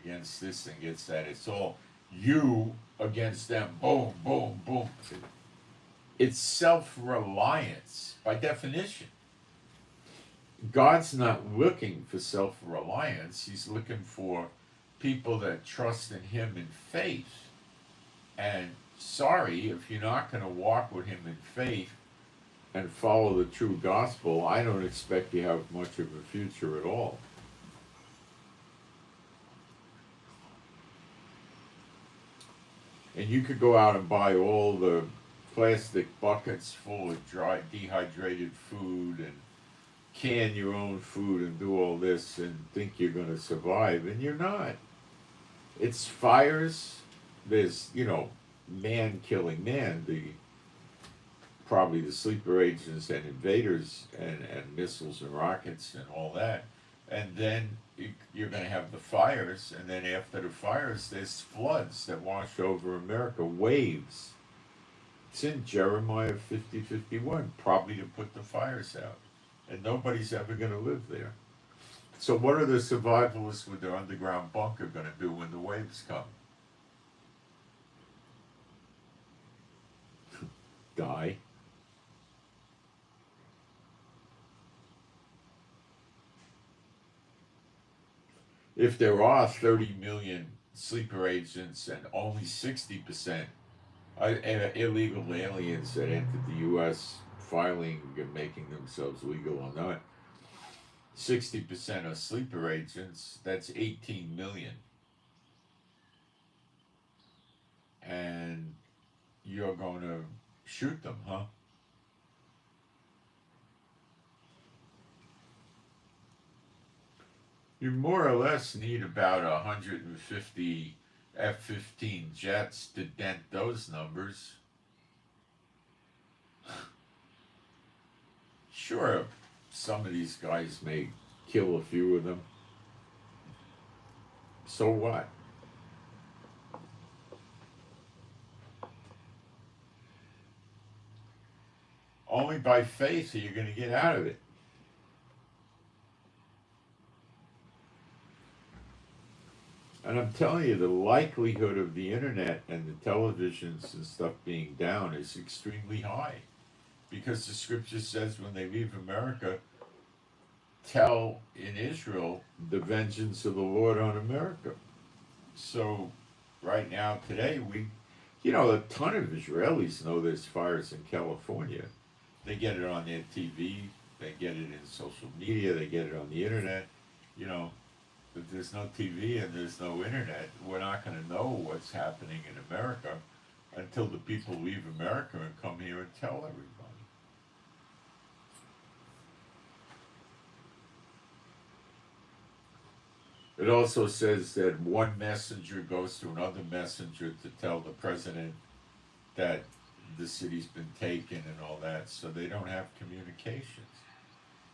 against this and against that. It's all you against them. Boom, boom, boom. It's self-reliance by definition. God's not looking for self-reliance. He's looking for people that trust in him in faith. And sorry, if you're not going to walk with him in faith and follow the true gospel, I don't expect you have much of a future at all. And you could go out and buy all the plastic buckets full of dry, dehydrated food and can your own food and do all this and think you're going to survive, and you're not. It's fires. There's, man killing man, probably the sleeper agents and invaders and missiles and rockets and all that. And then you're going to have the fires, and then after the fires, there's floods that wash over America, waves. It's in Jeremiah 50:51, probably to put the fires out. And nobody's ever going to live there. So what are the survivalists with their underground bunker going to do when the waves come? Die. If there are 30 million sleeper agents and only 60% illegal aliens that entered the U.S. filing and making themselves legal or not, 60% are sleeper agents, that's 18 million. And you're going to shoot them, huh? You more or less need about 150 F-15 jets to dent those numbers. Sure, some of these guys may kill a few of them. So what? Only by faith are you going to get out of it. And I'm telling you, the likelihood of the internet and the televisions and stuff being down is extremely high. Because the scripture says when they leave America, tell in Israel the vengeance of the Lord on America. So right now, today, a ton of Israelis know there's fires in California. They get it on their TV, they get it in social media, they get it on the internet. If there's no TV and there's no internet, we're not going to know what's happening in America until the people leave America and come here and tell everybody. It also says that one messenger goes to another messenger to tell the president that the city's been taken and all that, so they don't have communications.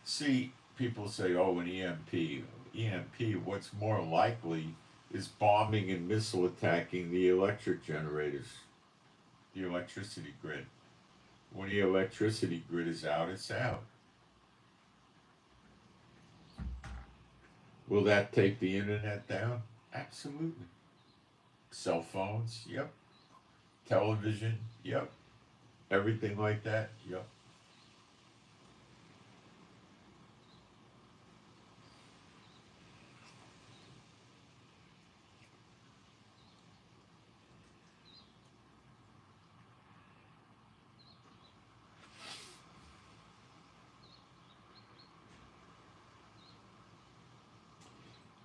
See, people say, oh, an EMP. EMP, what's more likely is bombing and missile attacking the electric generators, the electricity grid. When the electricity grid is out, it's out. Will that take the internet down? Absolutely. Cell phones, yep. Television, yep. Everything like that, yep.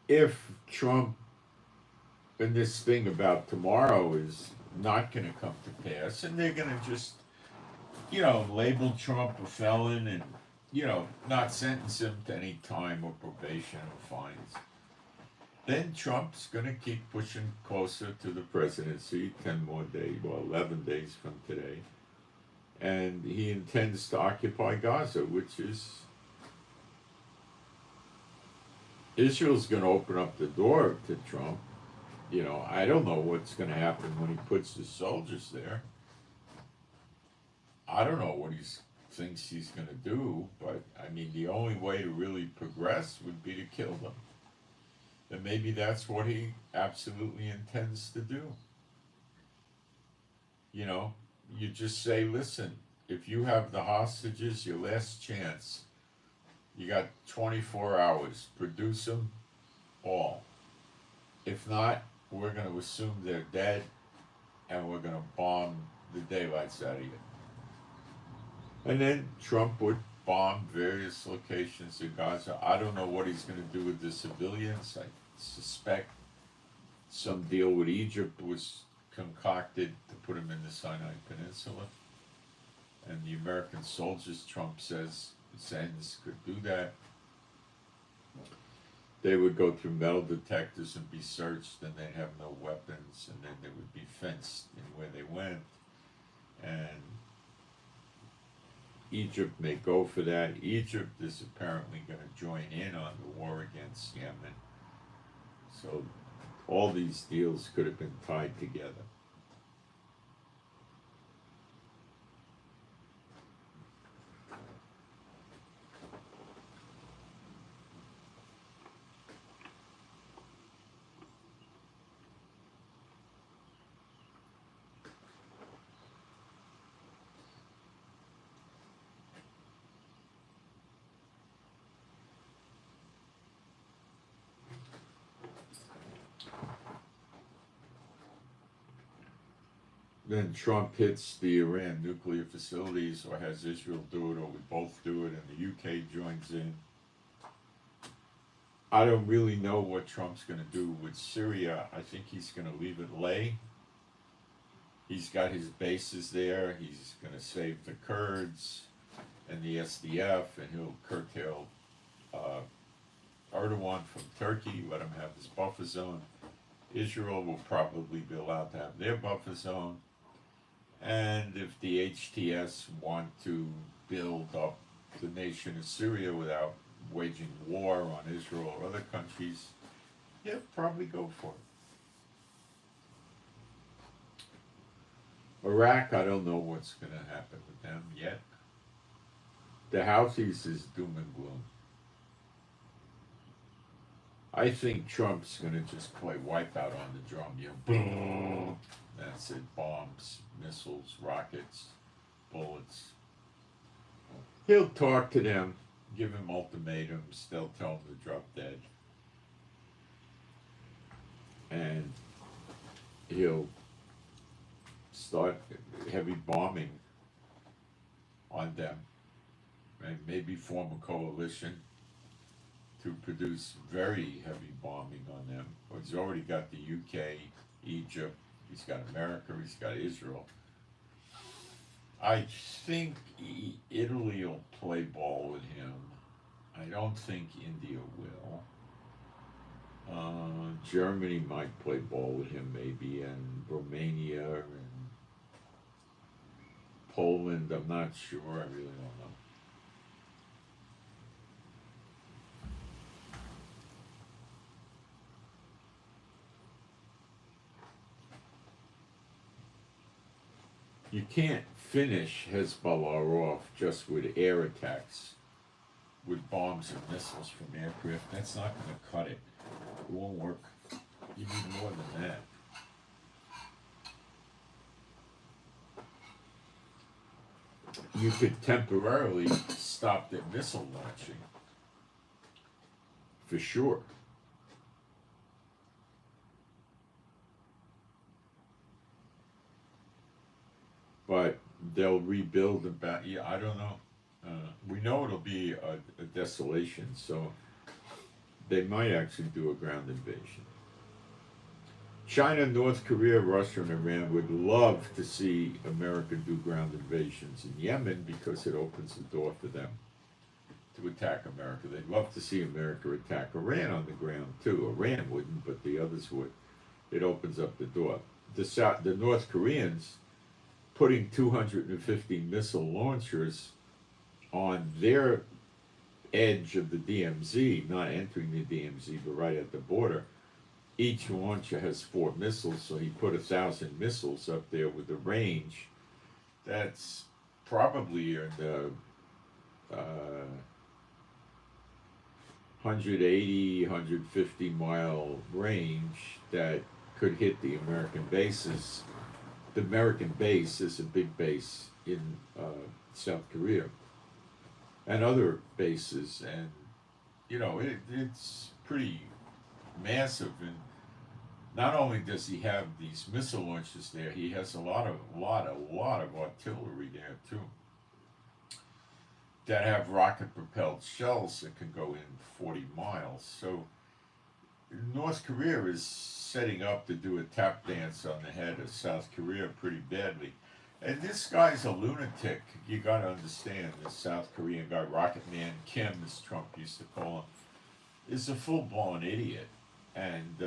If Trump and this thing about tomorrow is not going to come to pass, and they're going to just, label Trump a felon and, not sentence him to any time or probation or fines, then Trump's going to keep pushing closer to the presidency 10 more days, 11 days from today. and he intends to occupy Gaza, which is Israel's going to open up the door to Trump. You know, I don't know what's going to happen when he puts the soldiers there. I don't know what he thinks he's going to do, but I mean, the only way to really progress would be to kill them. And maybe that's what he absolutely intends to do. You know, you just say, listen, if you have the hostages, your last chance, you got 24 hours, produce them all. If not, we're going to assume they're dead, and we're going to bomb the daylights out of you. And then Trump would bomb various locations in Gaza. I don't know what he's going to do with the civilians. I suspect some deal with Egypt was concocted to put them in the Sinai Peninsula. And the American soldiers, Trump says, sends, could do that. They would go through metal detectors and be searched, and they'd have no weapons, and then they would be fenced in where they went. And Egypt may go for that. Egypt is apparently going to join in on the war against Yemen. So all these deals could have been tied together. Then Trump hits the Iran nuclear facilities, or has Israel do it, or we both do it, and the UK joins in. I don't really know what Trump's going to do with Syria. I think he's going to leave it lay. He's got his bases there. He's going to save the Kurds and the SDF, and he'll curtail Erdogan from Turkey, let him have his buffer zone. Israel will probably be allowed to have their buffer zone. And if the HTS want to build up the nation of Syria without waging war on Israel or other countries, yeah, probably go for it. Iraq, I don't know what's going to happen with them yet. The Houthis is doom and gloom. I think Trump's going to just play wipeout on the drum. You know, boom. That's it. Bombs, missiles, rockets, bullets. He'll talk to them, give him ultimatums. They'll tell him to drop dead. And he'll start heavy bombing on them. Right? Maybe form a coalition to produce very heavy bombing on them. But he's already got the UK, Egypt, he's got America, he's got Israel. I think Italy will play ball with him. I don't think India will. Germany might play ball with him maybe, and Romania and Poland, I'm not sure, I really don't know. You can't finish Hezbollah off just with air attacks, with bombs and missiles from aircraft. That's not going to cut it. It won't work. You need more than that. You could temporarily stop their missile launching, for sure. But they'll rebuild about, yeah, I don't know. We know it'll be a desolation, so they might actually do a ground invasion. China, North Korea, Russia, and Iran would love to see America do ground invasions in Yemen because it opens the door for them to attack America. They'd love to see America attack Iran on the ground too. Iran wouldn't, but the others would. It opens up the door. The North Koreans putting 250 missile launchers on their edge of the DMZ, not entering the DMZ, but right at the border. Each launcher has 4 missiles, so he put 1,000 missiles up there with a range that's probably in the 180, 150 mile range that could hit the American bases. The American base is a big base in South Korea and other bases, and it's pretty massive. And not only does he have these missile launchers there, he has a lot of artillery there too that have rocket propelled shells that can go in 40 miles. So North Korea is setting up to do a tap dance on the head of South Korea pretty badly. And this guy's a lunatic. You gotta understand, this South Korean guy, Rocket Man Kim, as Trump used to call him, is a full-blown idiot. And,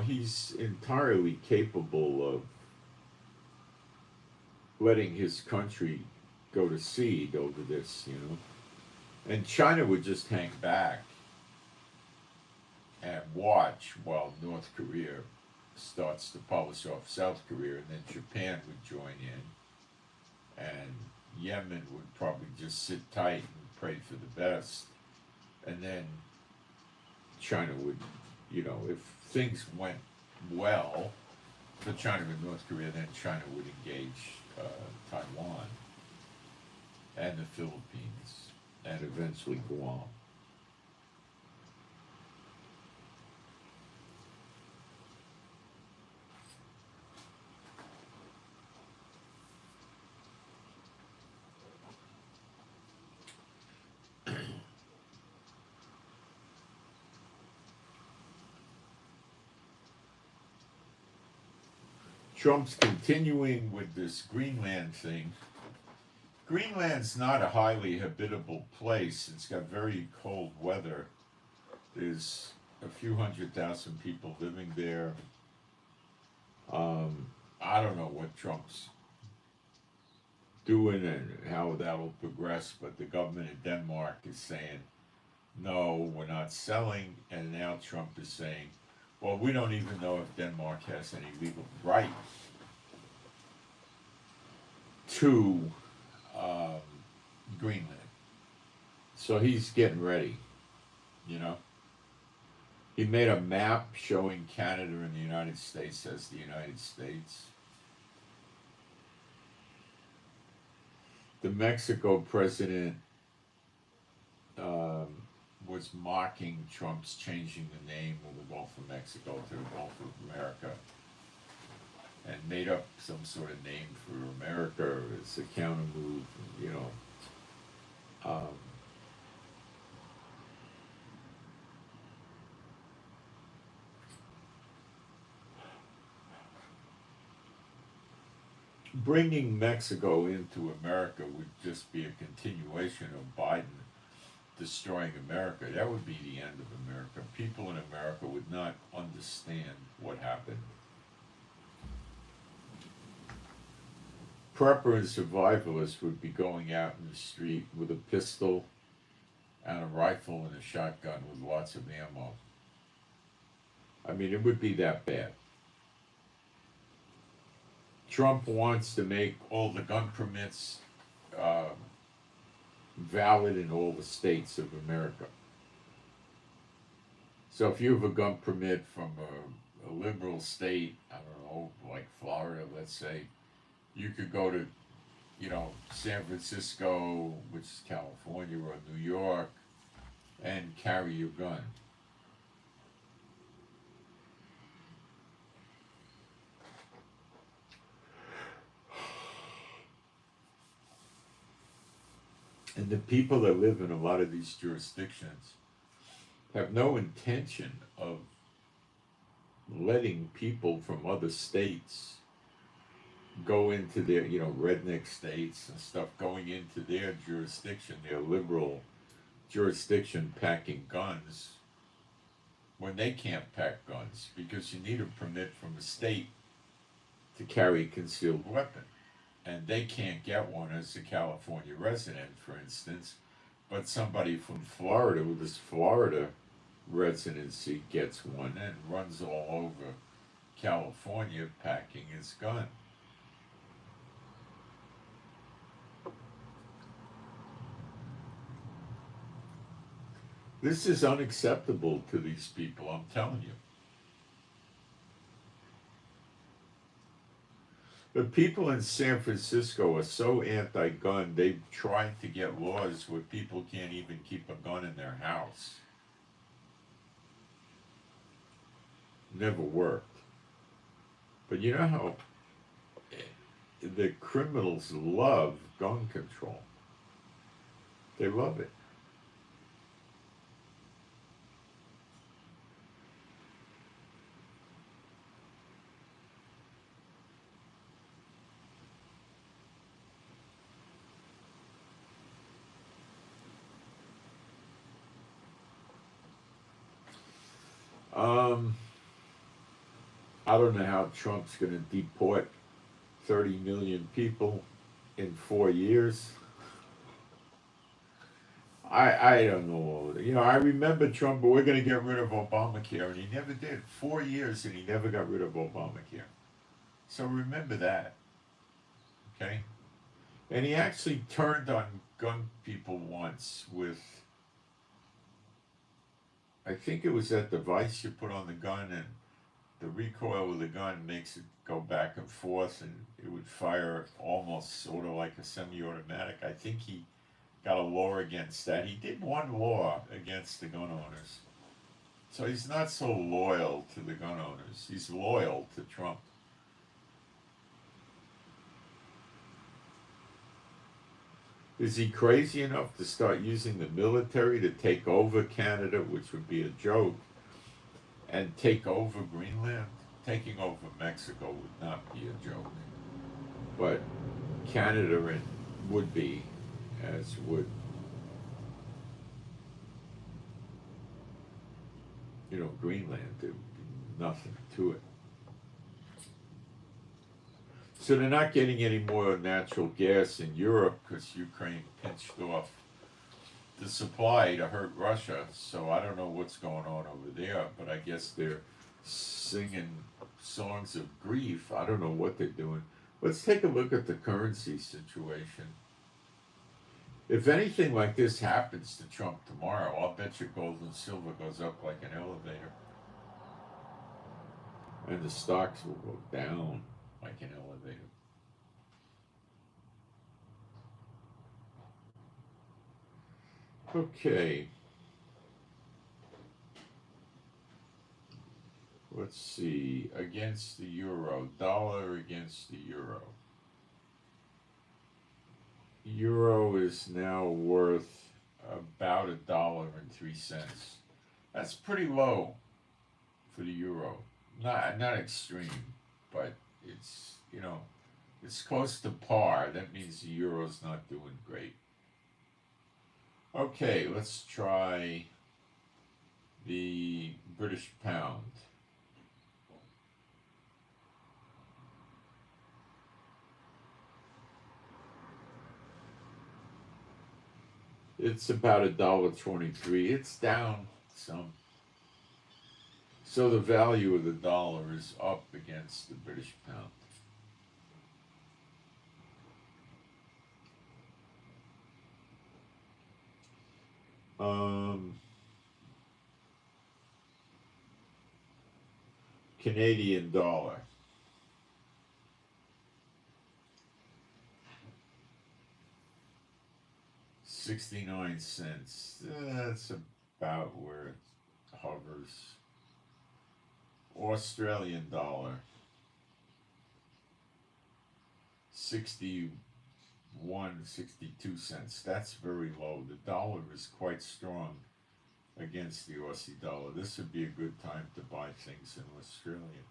he's entirely capable of letting his country go to seed over this, And China would just hang back and watch while North Korea starts to polish off South Korea, and then Japan would join in, and Yemen would probably just sit tight and pray for the best, and then China would, if things went well for China and North Korea, then China would engage Taiwan and the Philippines, and eventually Guam. Trump's continuing with this Greenland thing. Greenland's not a highly habitable place. It's got very cold weather. There's a few 100,000 people living there. I don't know what Trump's doing and how that'll progress, but the government of Denmark is saying, no, we're not selling, and now Trump is saying, well, we don't even know if Denmark has any legal right to Greenland. So he's getting ready, He made a map showing Canada and the United States as the United States. The Mexico president was mocking Trump's changing the name of the Gulf of Mexico to the Gulf of America, and made up some sort of name for America as a counter move, Bringing Mexico into America would just be a continuation of Biden destroying America. That would be the end of America. People in America would not understand what happened. Prepper and survivalists would be going out in the street with a pistol and a rifle and a shotgun with lots of ammo. I mean, it would be that bad. Trump wants to make all the gun permits valid in all the states of America. So if you have a gun permit from a liberal state, I don't know, like Florida, let's say, you could go to, San Francisco, which is California, or New York, and carry your gun. And the people that live in a lot of these jurisdictions have no intention of letting people from other states go into their, redneck states and stuff, going into their jurisdiction, their liberal jurisdiction, packing guns when they can't pack guns, because you need a permit from a state to carry a concealed weapon. and they can't get one as a California resident, for instance, but somebody from Florida with this Florida residency gets one and runs all over California packing his gun. This is unacceptable to these people, I'm telling you. The people in San Francisco are so anti-gun, they've tried to get laws where people can't even keep a gun in their house. Never worked. But you know how the criminals love gun control. They love it. I don't know how Trump's going to deport 30 million people in 4 years. I don't know. You know, I remember Trump, but we're going to get rid of Obamacare, and he never did. 4 years, and he never got rid of Obamacare. So remember that, okay? And he actually turned on gun people once with, I think it was that device you put on the gun, and the recoil of the gun makes it go back and forth, and it would fire almost sort of like a semi-automatic. I think he got a law against that. He did one law against the gun owners. So he's not so loyal to the gun owners. He's loyal to Trump. Is he crazy enough to start using the military to take over Canada, which would be a joke, and take over Greenland? Taking over Mexico would not be a joke. But Canada would be, as would, you know, Greenland. There would be nothing to it. So they're not getting any more natural gas in Europe because Ukraine pinched off the supply to hurt Russia. So I don't know what's going on over there, but I guess they're singing songs of grief. I don't know what they're doing. Let's take a look at the currency situation. If anything like this happens to Trump tomorrow, I'll bet you gold and silver goes up like an elevator. And the stocks will go down like an elevator. Okay. Let's see. Against the euro. Dollar against the euro. Euro is now worth about $1.03. That's pretty low for the euro. Not extreme, but it's, you know, it's close to par. That means the euro's not doing great. Okay, let's try the British pound. It's about $1.23. It's down some. So the value of the dollar is up against the British pound. Canadian dollar. $0.69. That's about where it hovers. Australian dollar. 61.62. That's very low. The dollar is quite strong against the Aussie dollar. This would be a good time to buy things in Australia.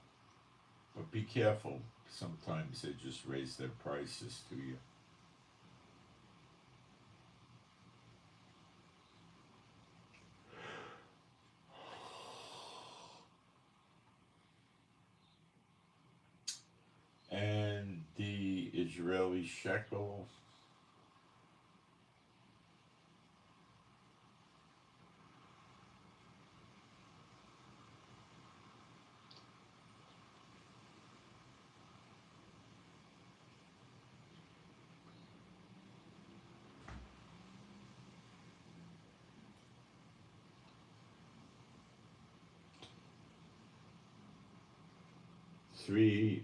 But be careful. Sometimes they just raise their prices to you. And the Israeli shekel.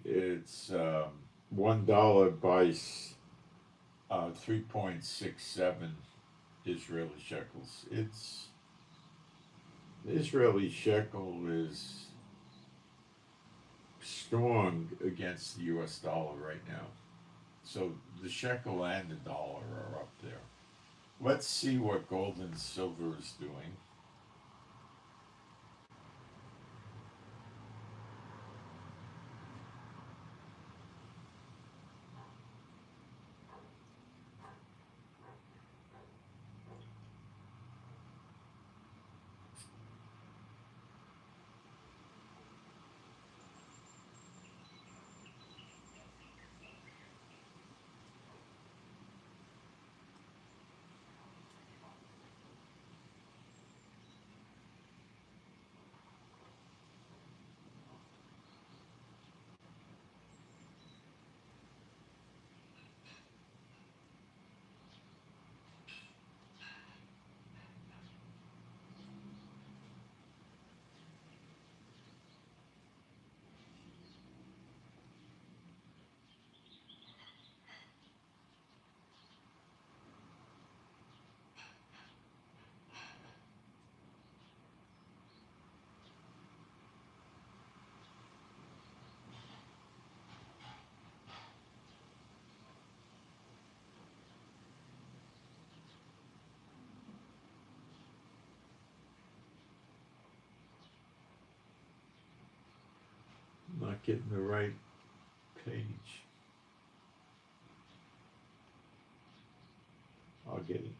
It's $1 buys 3.67 Israeli shekels. It's the Israeli shekel is strong against the U.S. dollar right now. So the shekel and the dollar are up there. Let's see what gold and silver is doing. I'm not getting the right page. I'll get it.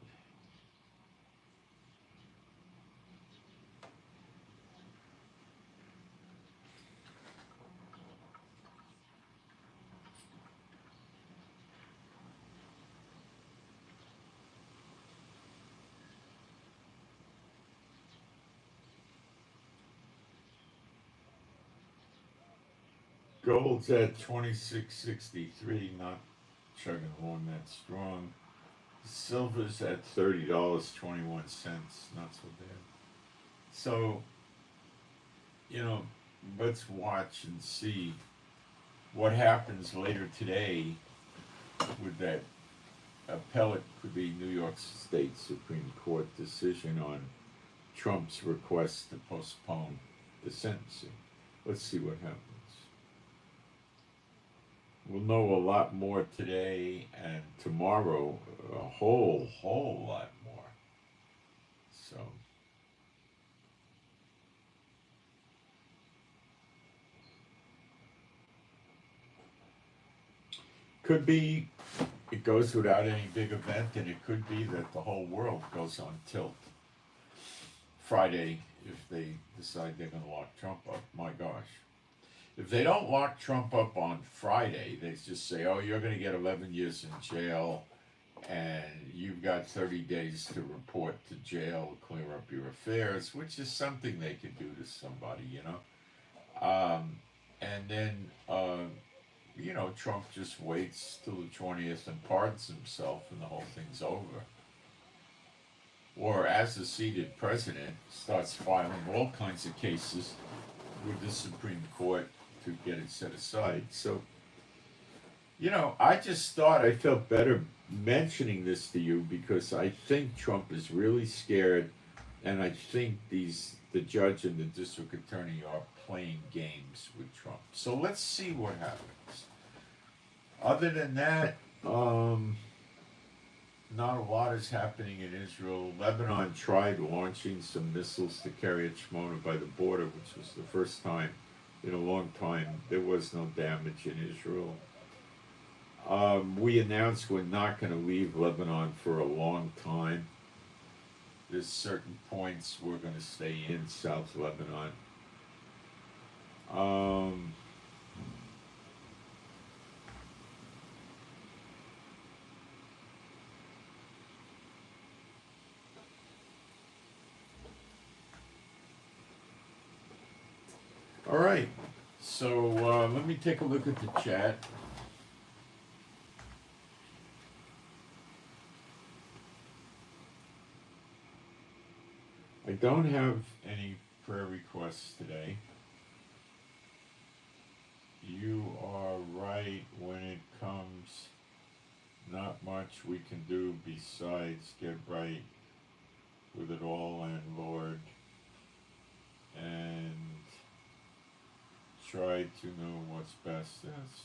Gold's at 26.63, not chugging along that strong. Silver's at $30.21, not so bad. So, let's watch and see what happens later today with that appellate, could be New York State Supreme Court decision on Trump's request to postpone the sentencing. Let's see what happens. We'll know a lot more today and tomorrow, a whole lot more. So, could be it goes without any big event, and it could be that the whole world goes on tilt Friday if they decide they're going to lock Trump up. My gosh. If they don't lock Trump up on Friday, they just say, oh, you're going to get 11 years in jail, and you've got 30 days to report to jail, clear up your affairs, which is something they could do to somebody, and then, Trump just waits till the 20th and pardons himself, and the whole thing's over. Or, as a seated president, starts filing all kinds of cases with the Supreme Court to get it set aside. So, I just thought I felt better mentioning this to you because I think Trump is really scared, and I think the judge and the district attorney are playing games with Trump. So let's see what happens. Other than that, not a lot is happening in Israel. Lebanon tried launching some missiles to Kiryat Shmona by the border, which was the first time in a long time there was no damage in Israel. We announced we're not going to leave Lebanon for a long time. There's certain points we're going to stay in South Lebanon. All right. So let me take a look at the chat. I don't have any prayer requests today. You are right when it comes. Not much we can do besides get right with it all and Lord and try to know what's best. That's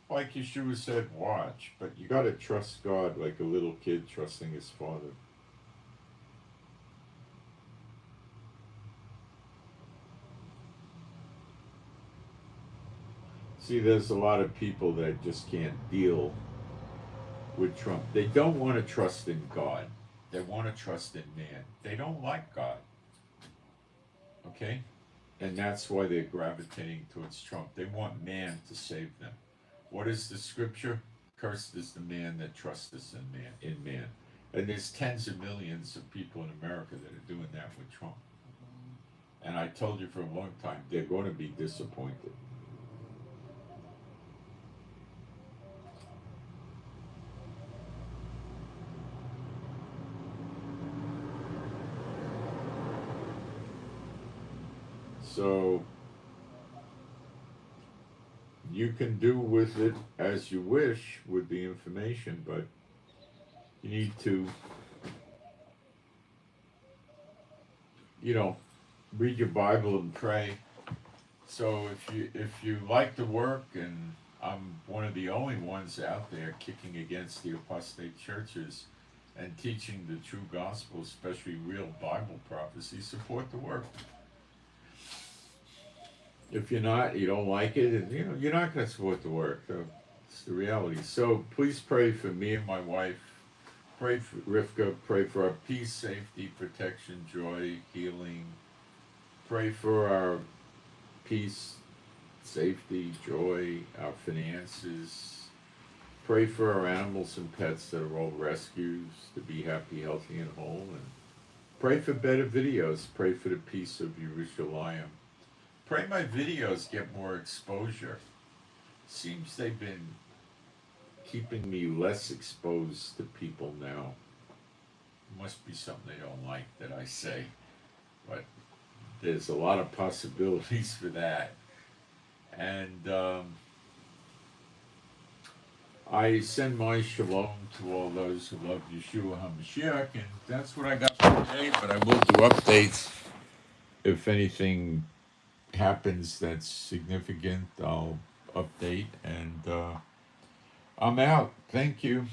like Yeshua said, watch, but you got to trust God like a little kid trusting his father. See, there's a lot of people that just can't deal with Trump. They don't want to trust in God. They want to trust in man. They don't like God. Okay? And that's why they're gravitating towards Trump. They want man to save them. What is the scripture? Cursed is the man that trusteth in man. And there's tens of millions of people in America that are doing that with Trump. And I told you for a long time, they're going to be disappointed. So you can do with it as you wish with the information, but you need to, read your Bible and pray. So if you like the work, and I'm one of the only ones out there kicking against the apostate churches and teaching the true gospel, especially real Bible prophecy, support the work. If you're not, you don't like it, and you're not going to support the work. It's the reality. So please pray for me and my wife. Pray for Rivka. Pray for our peace, safety, protection, joy, healing. Pray for our peace, safety, joy, our finances. Pray for our animals and pets that are all rescues to be happy, healthy, and whole. And pray for better videos. Pray for the peace of Yerushalayim. Pray my videos get more exposure. Seems they've been keeping me less exposed to people now. Must be something they don't like that I say. But there's a lot of possibilities for that. And I send my shalom to all those who love Yeshua HaMashiach. And that's what I got for today. But I will do updates if anything happens that's significant. I'll update, and I'm out. Thank you.